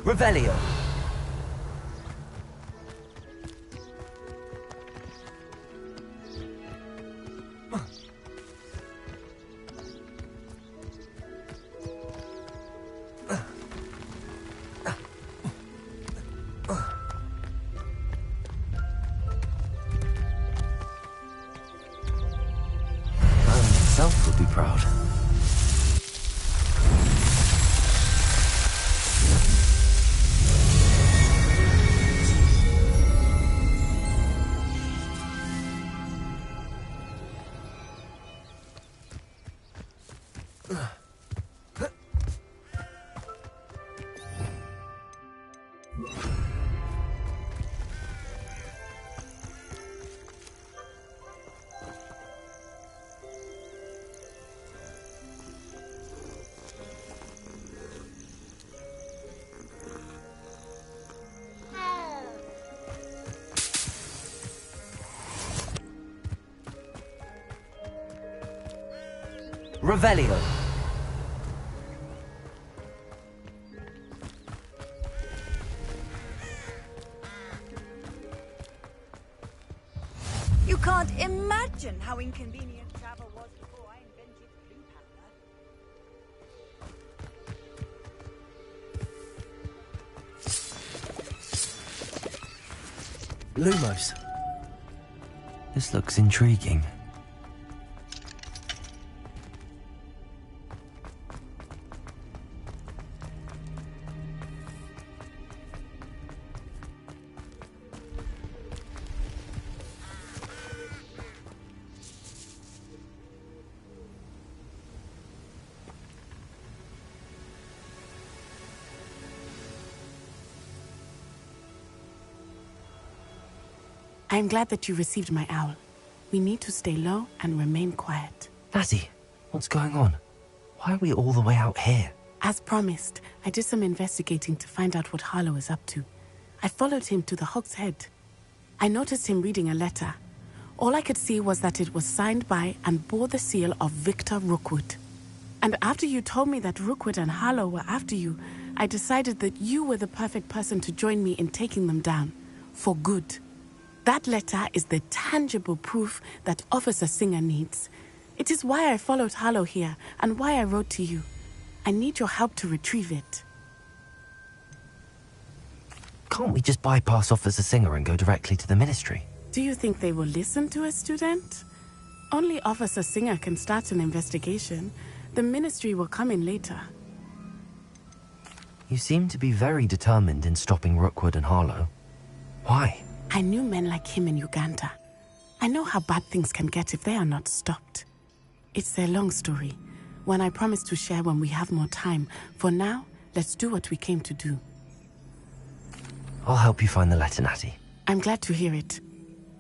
Revelio. Himself would be proud. Revelio. You can't imagine how inconvenient travel was before I invented blue powder. Lumos. This looks intriguing. I am glad that you received my owl. We need to stay low and remain quiet. Natty, what's going on? Why are we all the way out here? As promised, I did some investigating to find out what Harlow is up to. I followed him to the Hog's Head. I noticed him reading a letter. All I could see was that it was signed by and bore the seal of Victor Rookwood. And after you told me that Rookwood and Harlow were after you, I decided that you were the perfect person to join me in taking them down. For good. That letter is the tangible proof that Officer Singer needs. It is why I followed Harlow here and why I wrote to you. I need your help to retrieve it. Can't we just bypass Officer Singer and go directly to the Ministry? Do you think they will listen to a student? Only Officer Singer can start an investigation. The Ministry will come in later. You seem to be very determined in stopping Rookwood and Harlow. Why? I knew men like him in Uganda. I know how bad things can get if they are not stopped. It's a long story, one I promise to share when we have more time. For now, let's do what we came to do. I'll help you find the letter, Natty. I'm glad to hear it.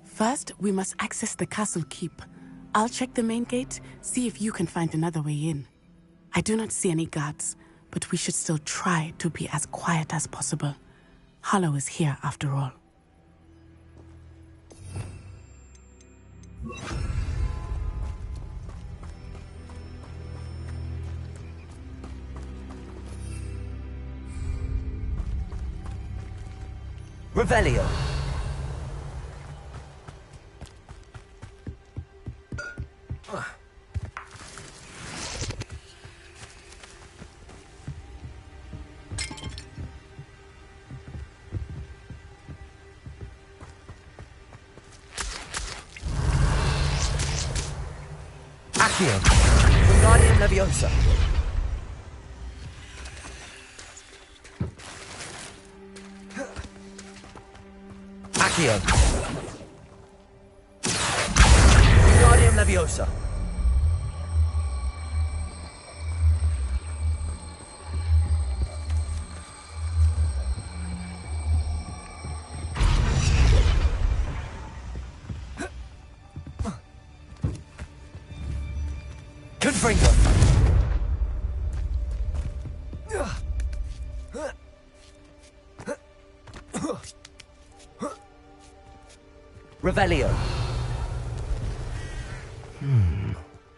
First, we must access the castle keep. I'll check the main gate, see if you can find another way in. I do not see any guards, but we should still try to be as quiet as possible. Harlow is here after all. Revelio. Accio. Wingardium Leviosa. Accio. Wingardium Leviosa. Confringo. Revelio.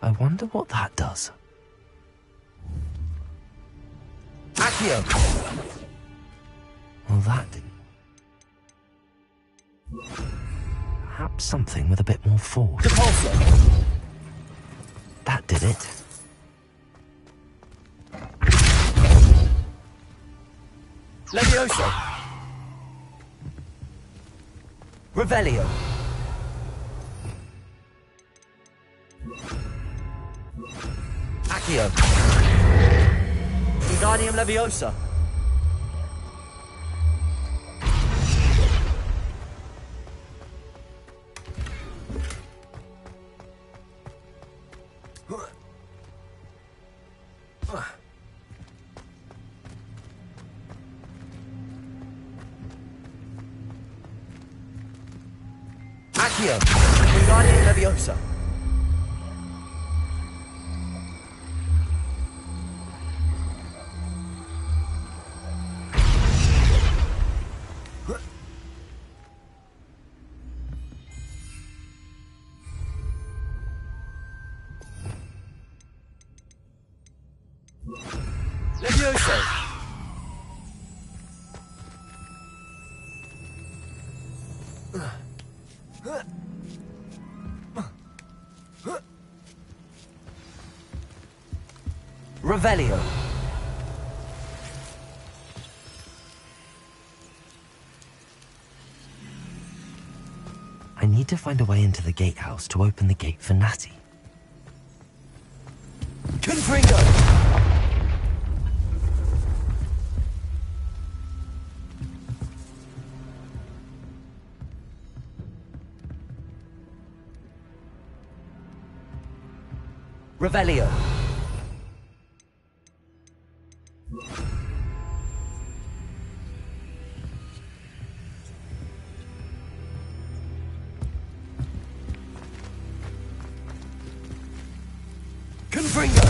I wonder what that does. Accio. Well, that didn't. Perhaps something with a bit more force. Depulso. That did it. Levioso. Revelio. Accio. Wingardium Leviosa. Accio. Wingardium Leviosa. Levioso. Revelio. I need to find a way into the gatehouse to open the gate for Natty. Confringo. Revelio. Confringo.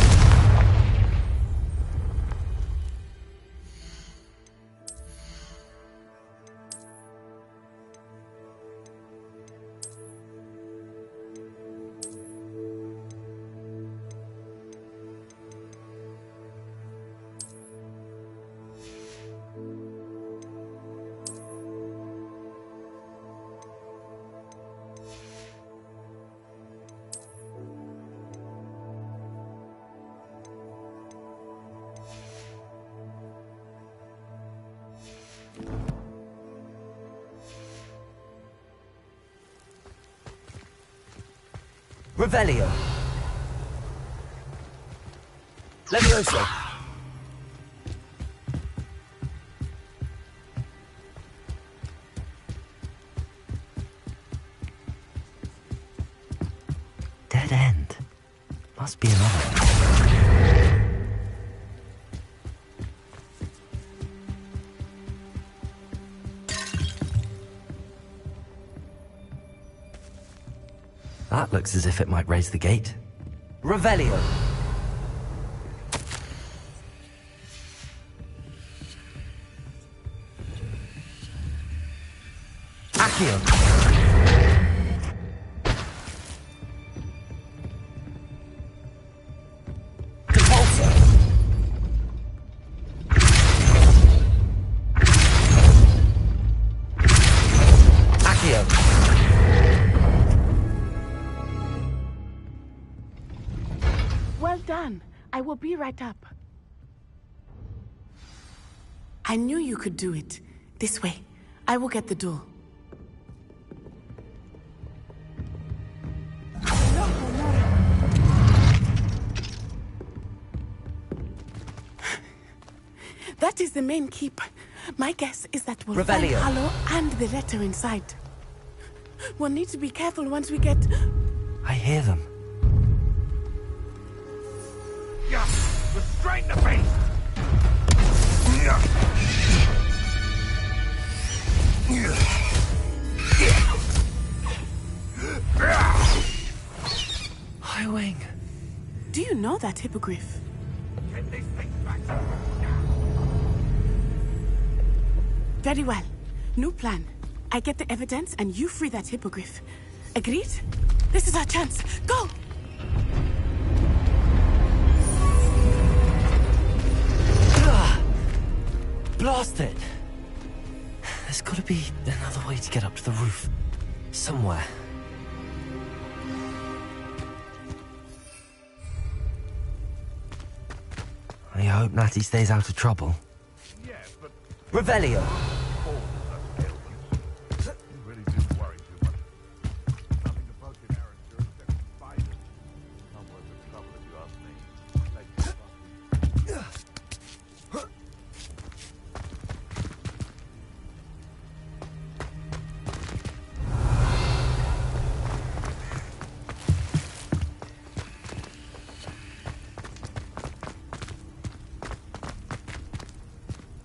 Revelio. Levioso. Dead end. Must be another. That looks as if it might raise the gate. Revelio. Accio. Compulsor. Accio. Well done. I will be right up. I knew you could do it. This way. I will get the door. That is the main keep. My guess is that we'll find Revelio. Harlow and the letter inside. We'll need to be careful once we get... I hear them. Restrain the beast! Highwing. Do you know that hippogriff? Get this thing back. Very well. New plan. I get the evidence and you free that hippogriff. Agreed? This is our chance. Go! Blast it! There's gotta be another way to get up to the roof. Somewhere. I hope Natty stays out of trouble. Yes, but Revelio. you really do worry too much. Nothing to poke in Aaron's shirt except spiders. Not worth the trouble if you ask me. Take it.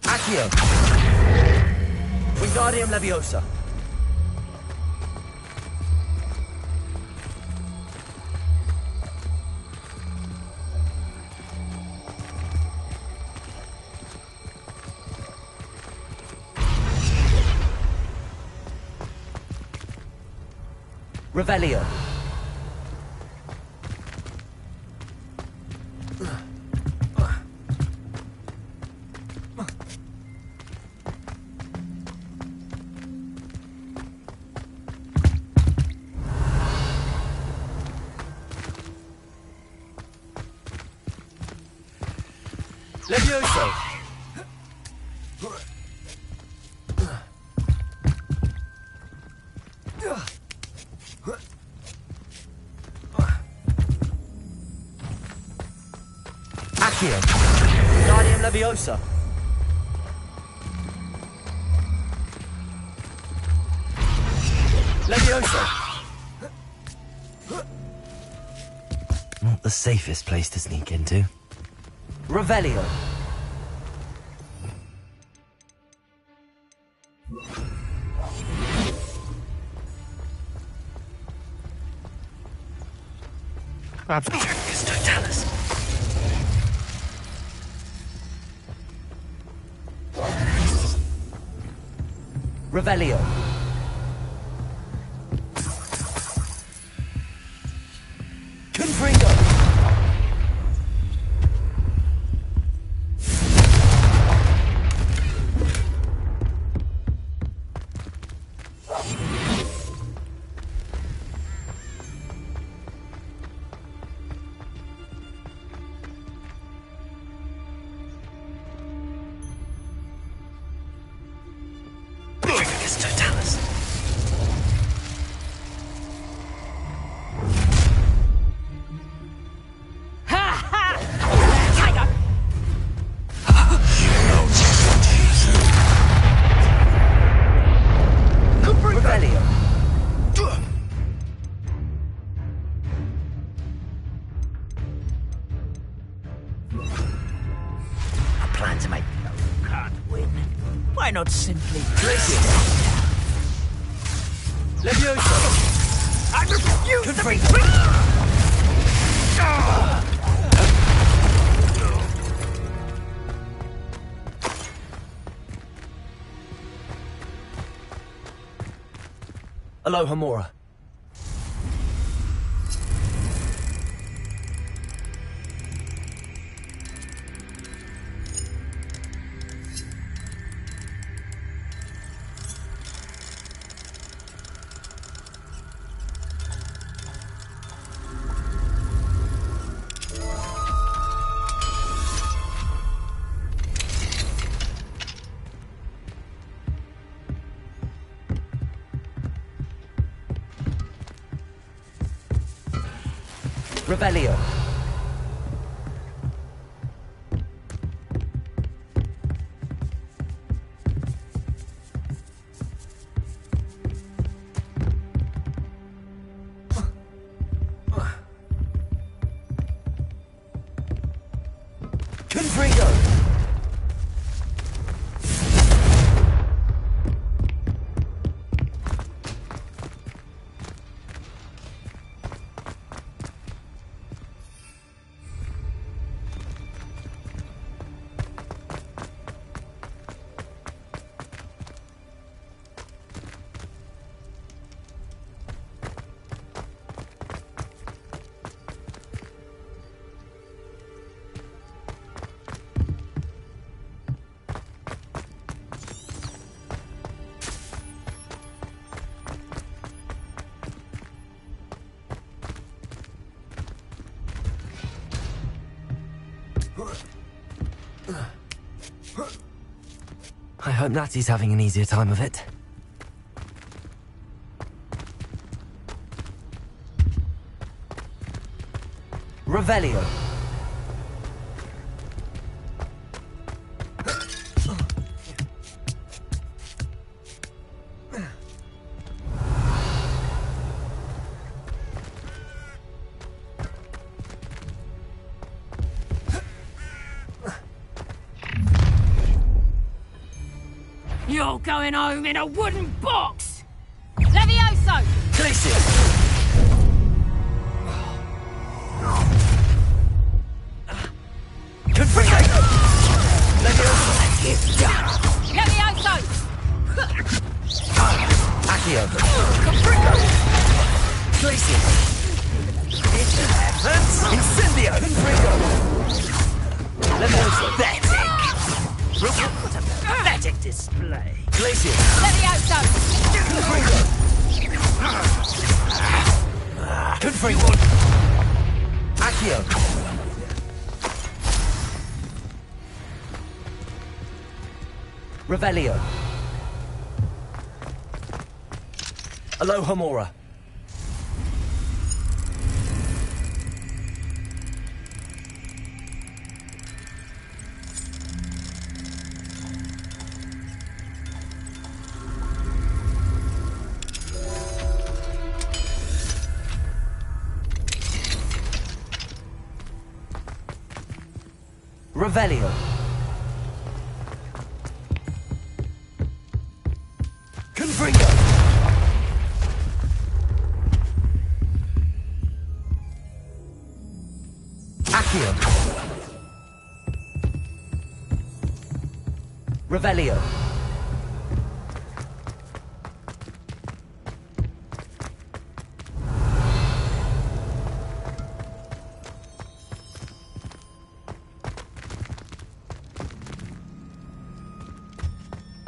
Accio. Wingardium Leviosa. Revelio. Levioso! Accio. Guardian Leviosa! Levioso! Not the safest place to sneak into. Revelio. Abjectus Totalis. Revelio. Confringo. Abjectus Totalis. Revelio. I plan to make no can't win. Why not simply Levioso! I refuse to be Aloha Mora. Revelio. Confringo. I hope Natty's having an easier time of it. Revelio. You're going home in a wooden box! Levioso! Glacier! Levioso! Accio. Incendio! Pathetic! What a pathetic display. Glacier! Levioso! Confringo! Accio! Revelio. Alohomora. Revelio. Confringo! Accio. Revelio.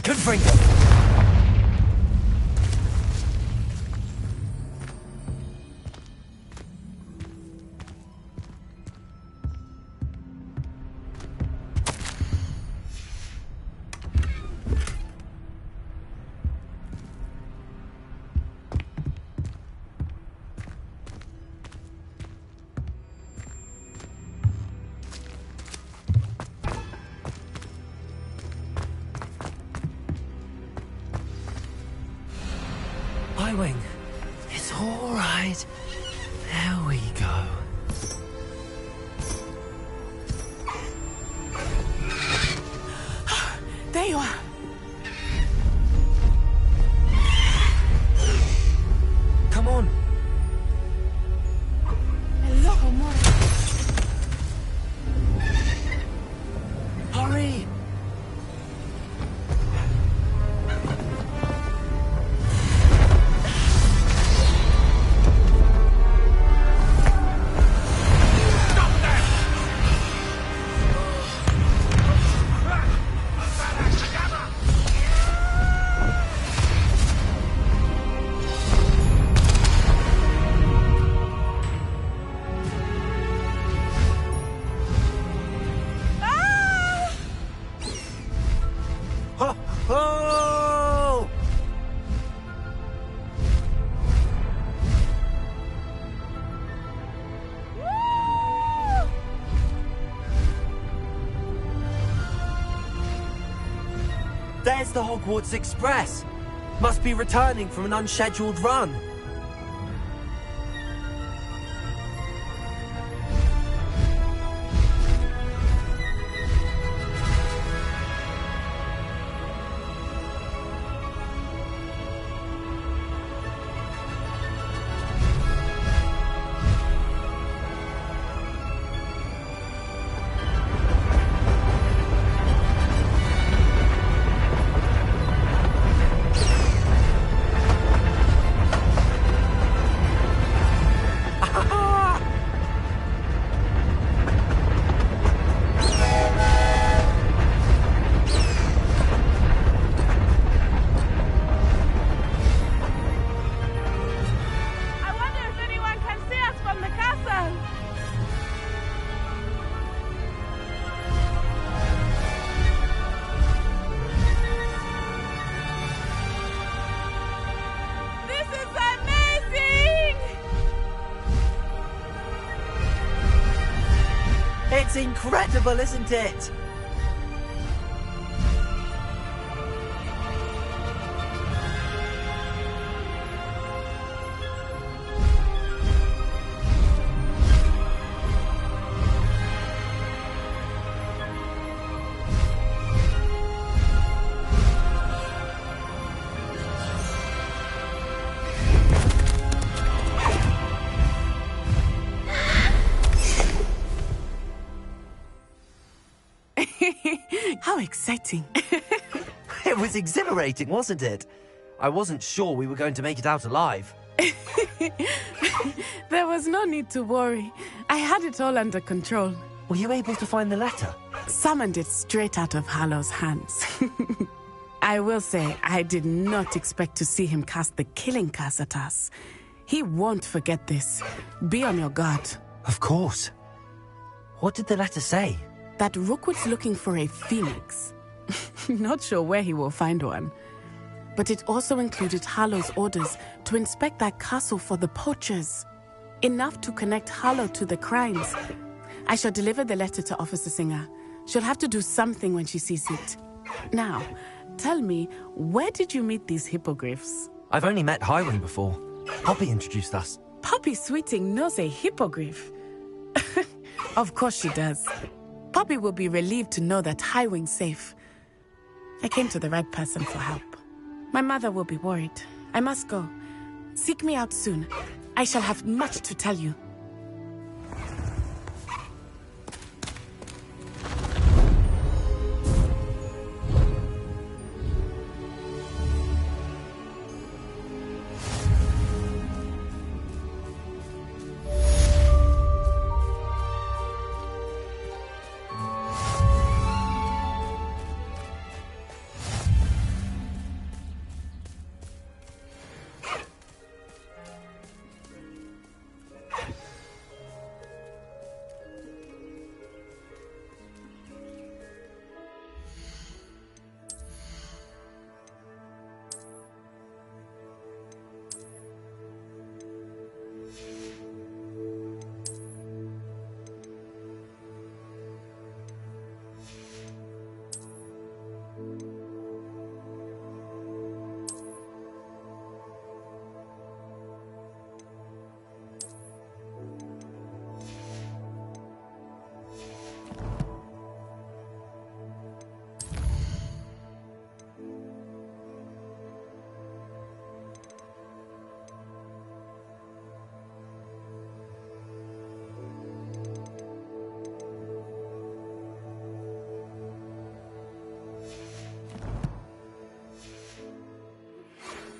Confringo! Wing. It's all right. There we go. There you are. Come on. Hello, amor. Hurry! There's the Hogwarts Express. Must be returning from an unscheduled run. It's incredible, isn't it? How exciting. It was exhilarating, wasn't it? I wasn't sure we were going to make it out alive. There was no need to worry. I had it all under control. Were you able to find the letter? Summoned it straight out of Hallow's hands. I will say, I did not expect to see him cast the killing curse at us. He won't forget this. Be on your guard. Of course. What did the letter say? That Rookwood's looking for a phoenix. Not sure where he will find one. But it also included Hallow's orders to inspect that castle for the poachers. Enough to connect Hallow to the crimes. I shall deliver the letter to Officer Singer. She'll have to do something when she sees it. Now, tell me, where did you meet these hippogriffs? I've only met Highwing before. Poppy introduced us. Poppy Sweeting knows a hippogriff. Of course she does. Poppy will be relieved to know that Highwing's safe. I came to the right person for help. My mother will be worried. I must go. Seek me out soon. I shall have much to tell you.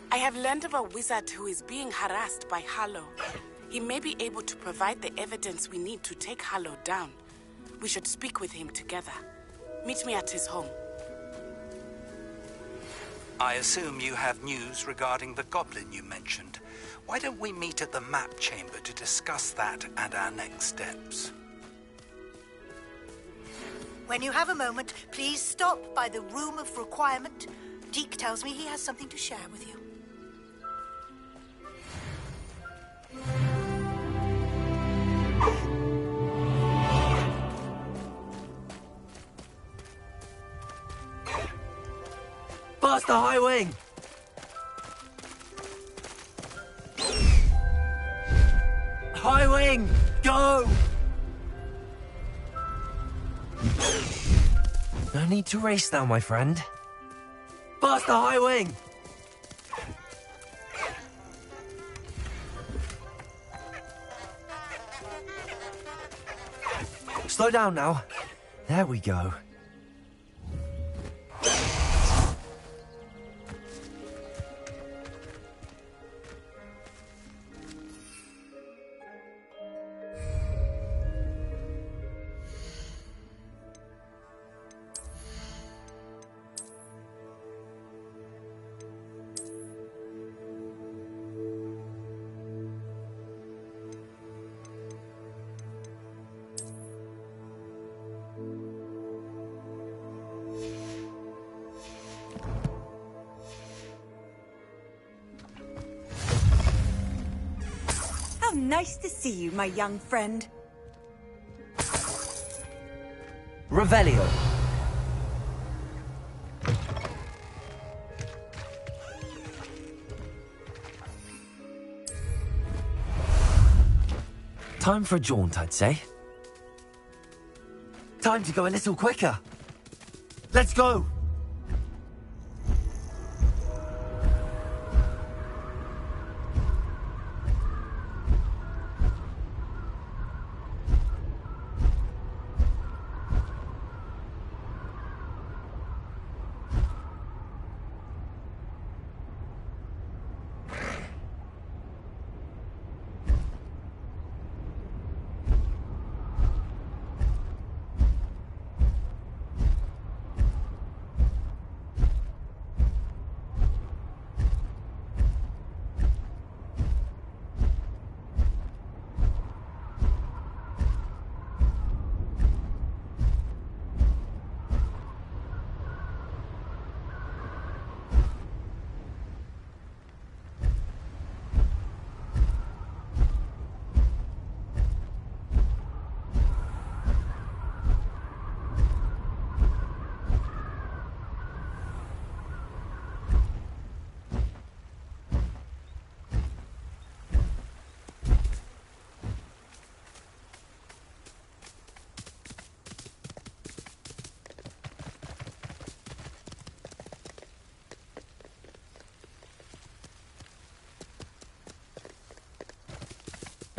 I have learned of a wizard who is being harassed by Hallow. He may be able to provide the evidence we need to take Hallow down. We should speak with him together. Meet me at his home. I assume you have news regarding the goblin you mentioned. Why don't we meet at the map chamber to discuss that and our next steps? When you have a moment, please stop by the Room of Requirement. Deke tells me he has something to share with you. Faster, Highwing! Highwing, go! No need to race now, my friend. Faster, Highwing! Slow down now. There we go. How nice to see you, my young friend. Revelio. Time for a jaunt, I'd say. Time to go a little quicker. Let's go!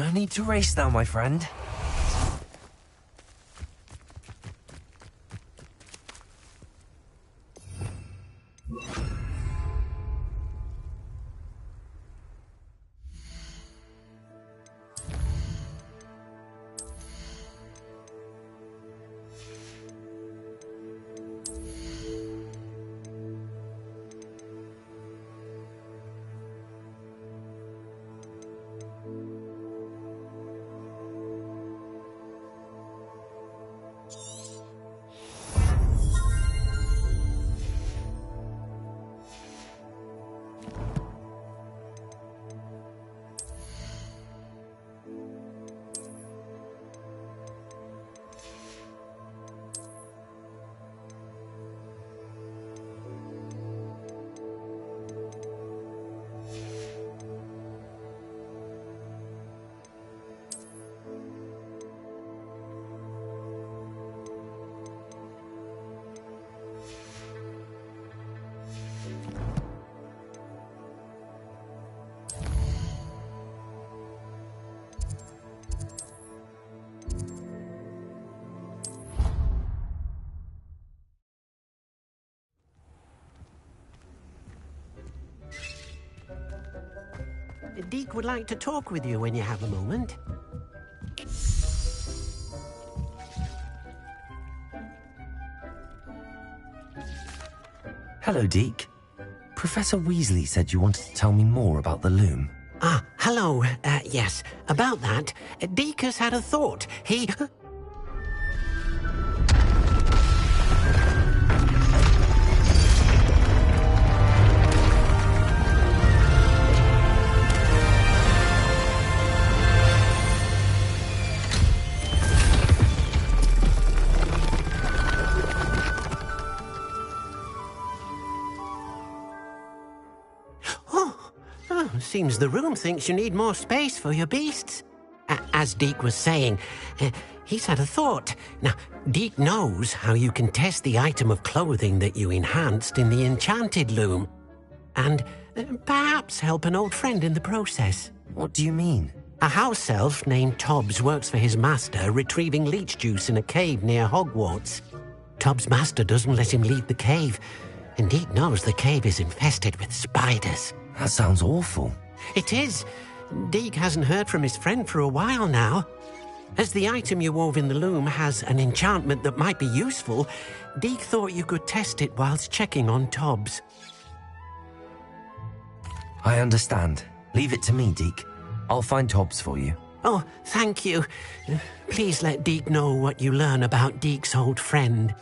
No need to race now, my friend. Deke would like to talk with you when you have a moment. Hello, Deke. Professor Weasley said you wanted to tell me more about the loom. Ah, hello. Yes, about that. Deke has had a thought. He... Seems the room thinks you need more space for your beasts. As Deke was saying, he's had a thought. Now, Deke knows how you can test the item of clothing that you enhanced in the enchanted loom. And perhaps help an old friend in the process. What do you mean? A house elf named Tobbs works for his master retrieving leech juice in a cave near Hogwarts. Tobbs' master doesn't let him leave the cave, and Deke knows the cave is infested with spiders. That sounds awful. It is. Deke hasn't heard from his friend for a while now. As the item you wove in the loom has an enchantment that might be useful, Deke thought you could test it whilst checking on Tobbs. I understand. Leave it to me, Deke. I'll find Tobbs for you. Oh, thank you. Please let Deke know what you learn about Deke's old friend.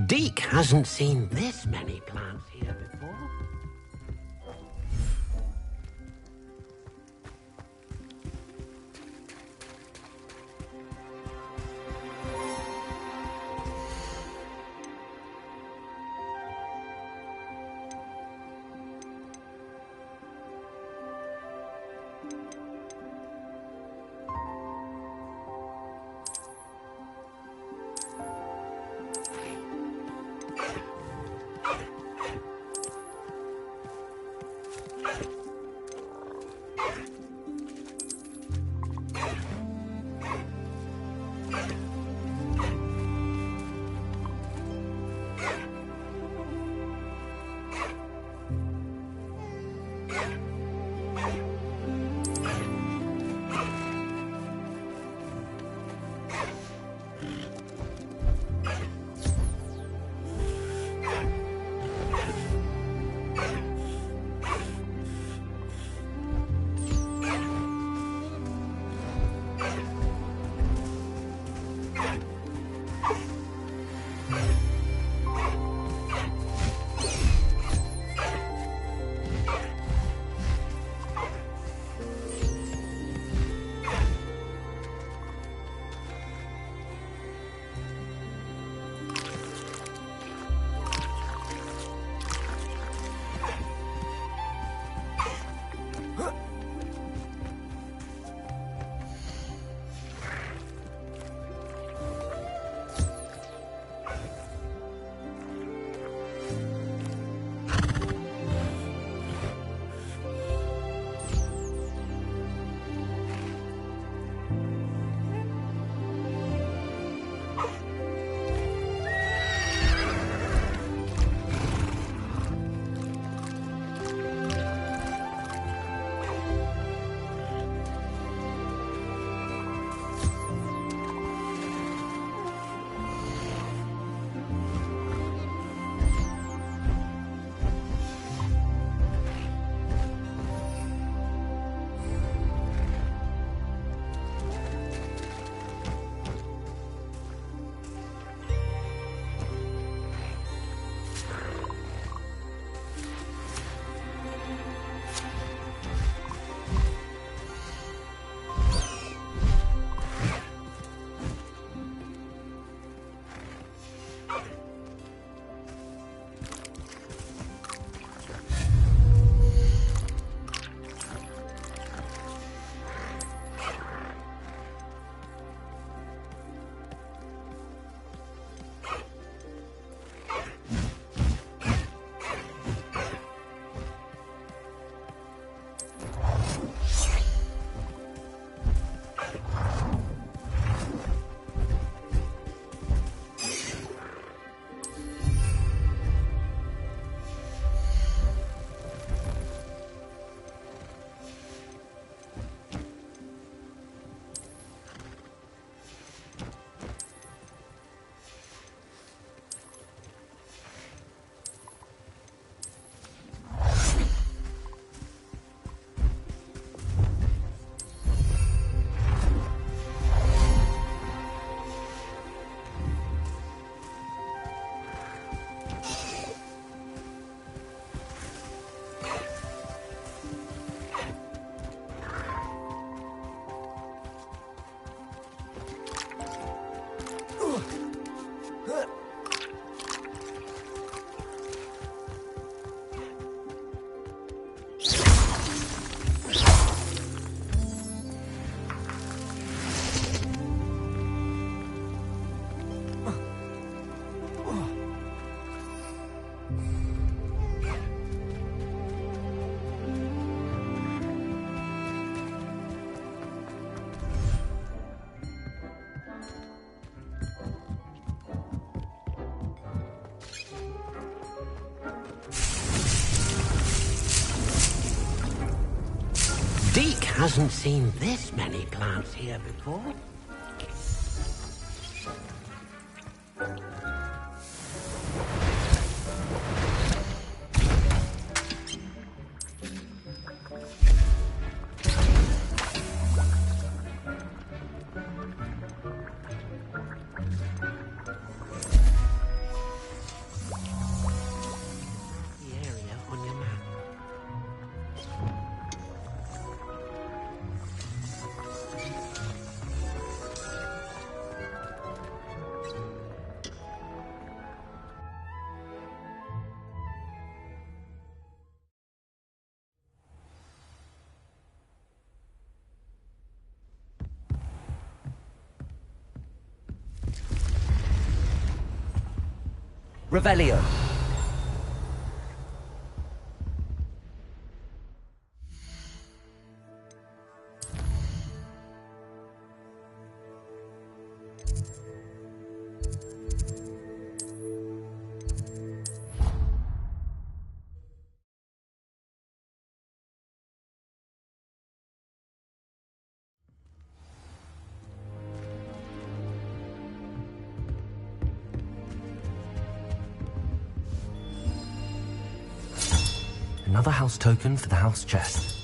Deke hasn't seen this many plants here before. Deke hasn't seen this many plants here before. Revelio. Another house token for the house chest.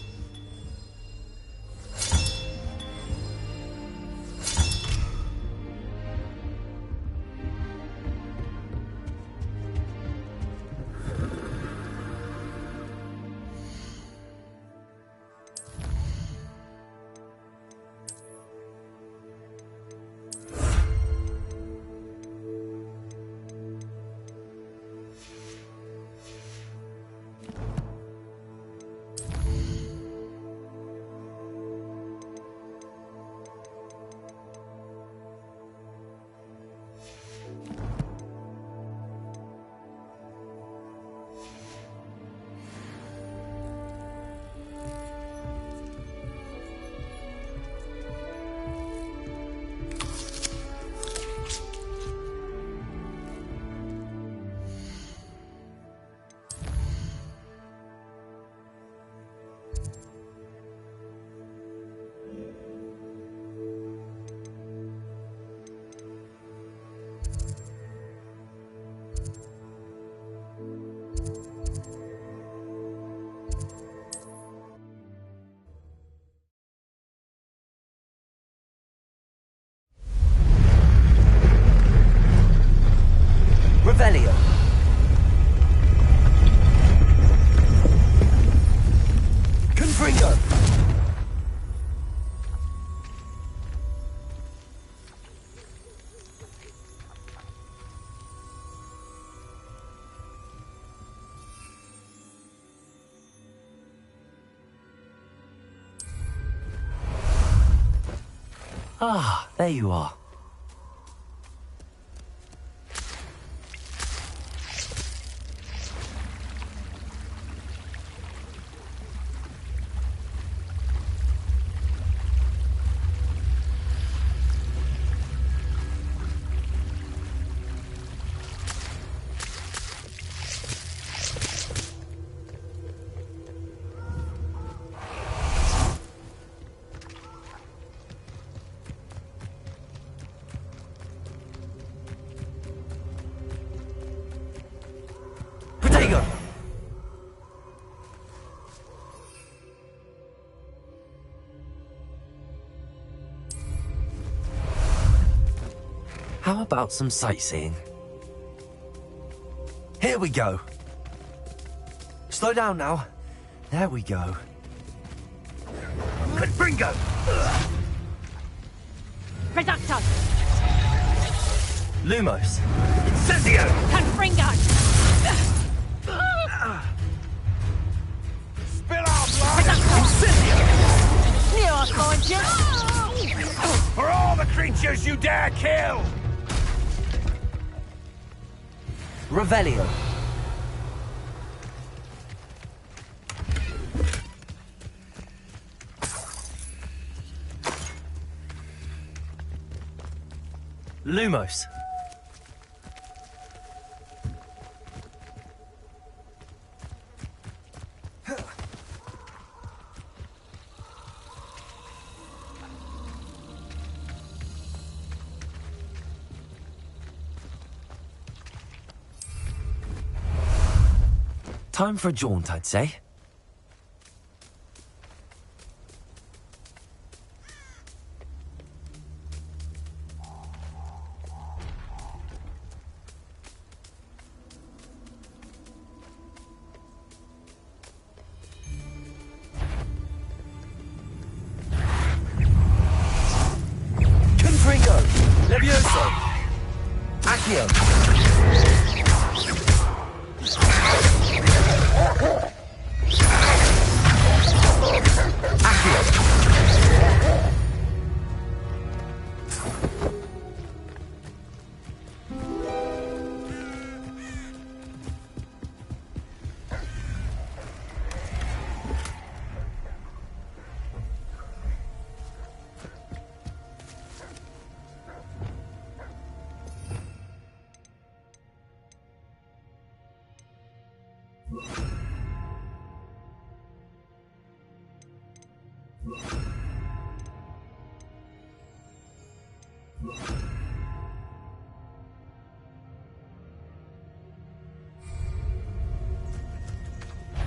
Revelio. Confringo. Ah, there you are. How about some sightseeing? Here we go. Slow down now. There we go. Confringo! Reducto! Lumos! Incendio! Confringo! Spill our blood! Reducto! Near us, Laurentian! For all the creatures you dare kill! Revelio. Lumos. Time for a jaunt, I'd say. Confringo. Levioso. Accio.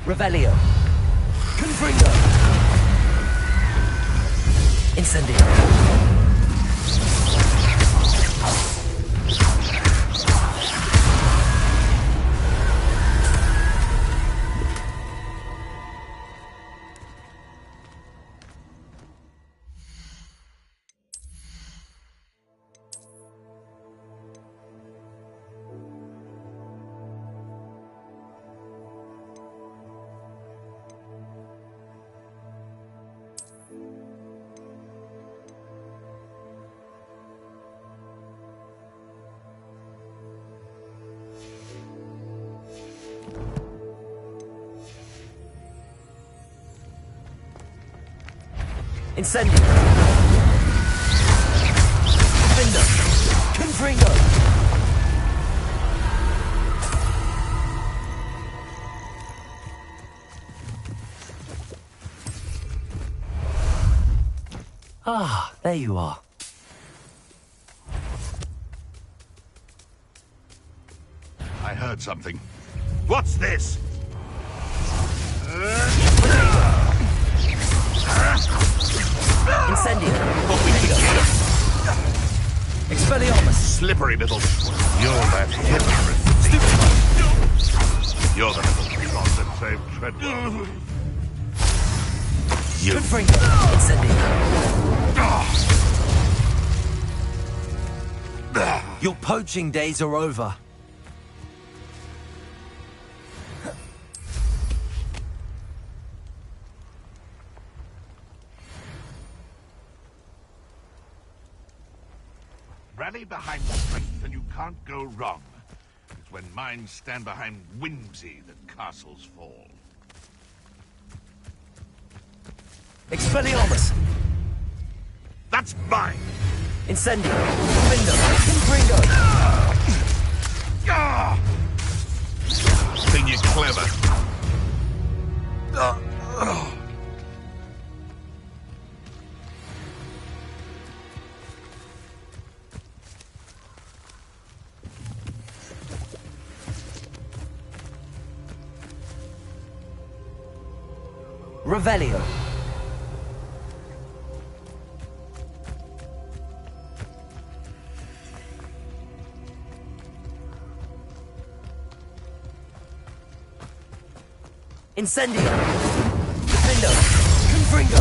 Revelio. Confringo. Incendio. Incendio. Defender. Confringo. Ah, there you are. I heard something. What's this? Incendio. Expelliarmus. Slippery little... You're that hypocrite. You're the little god that saved Treadwell. You. Confringo. Incendio. Your poaching days are over. Rally behind strength and you can't go wrong. It's when minds stand behind whimsy that castles fall. Expelliarmus. That's mine. Incendio. Window. Confringo. Think you're clever. Revelio. Incendio. Defendo. Confringo.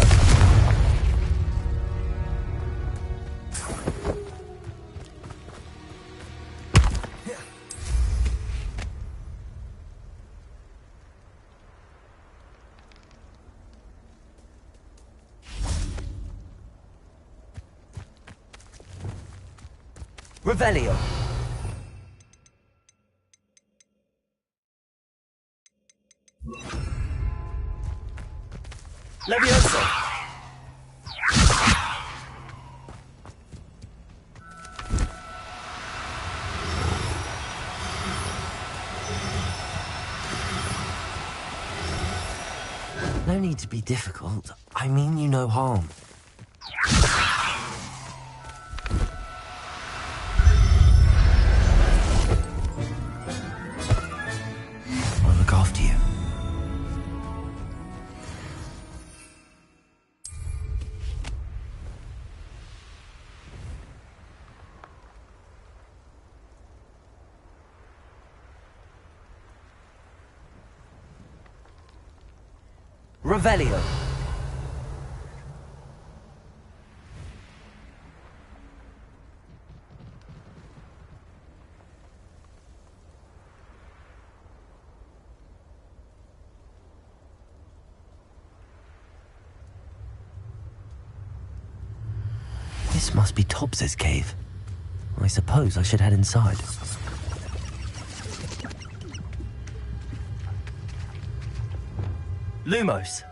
Revelio. Levioso. No need to be difficult. I mean you no harm. I'll look after you. Revelio. This must be Tobbs's cave. I suppose I should head inside. Lumos.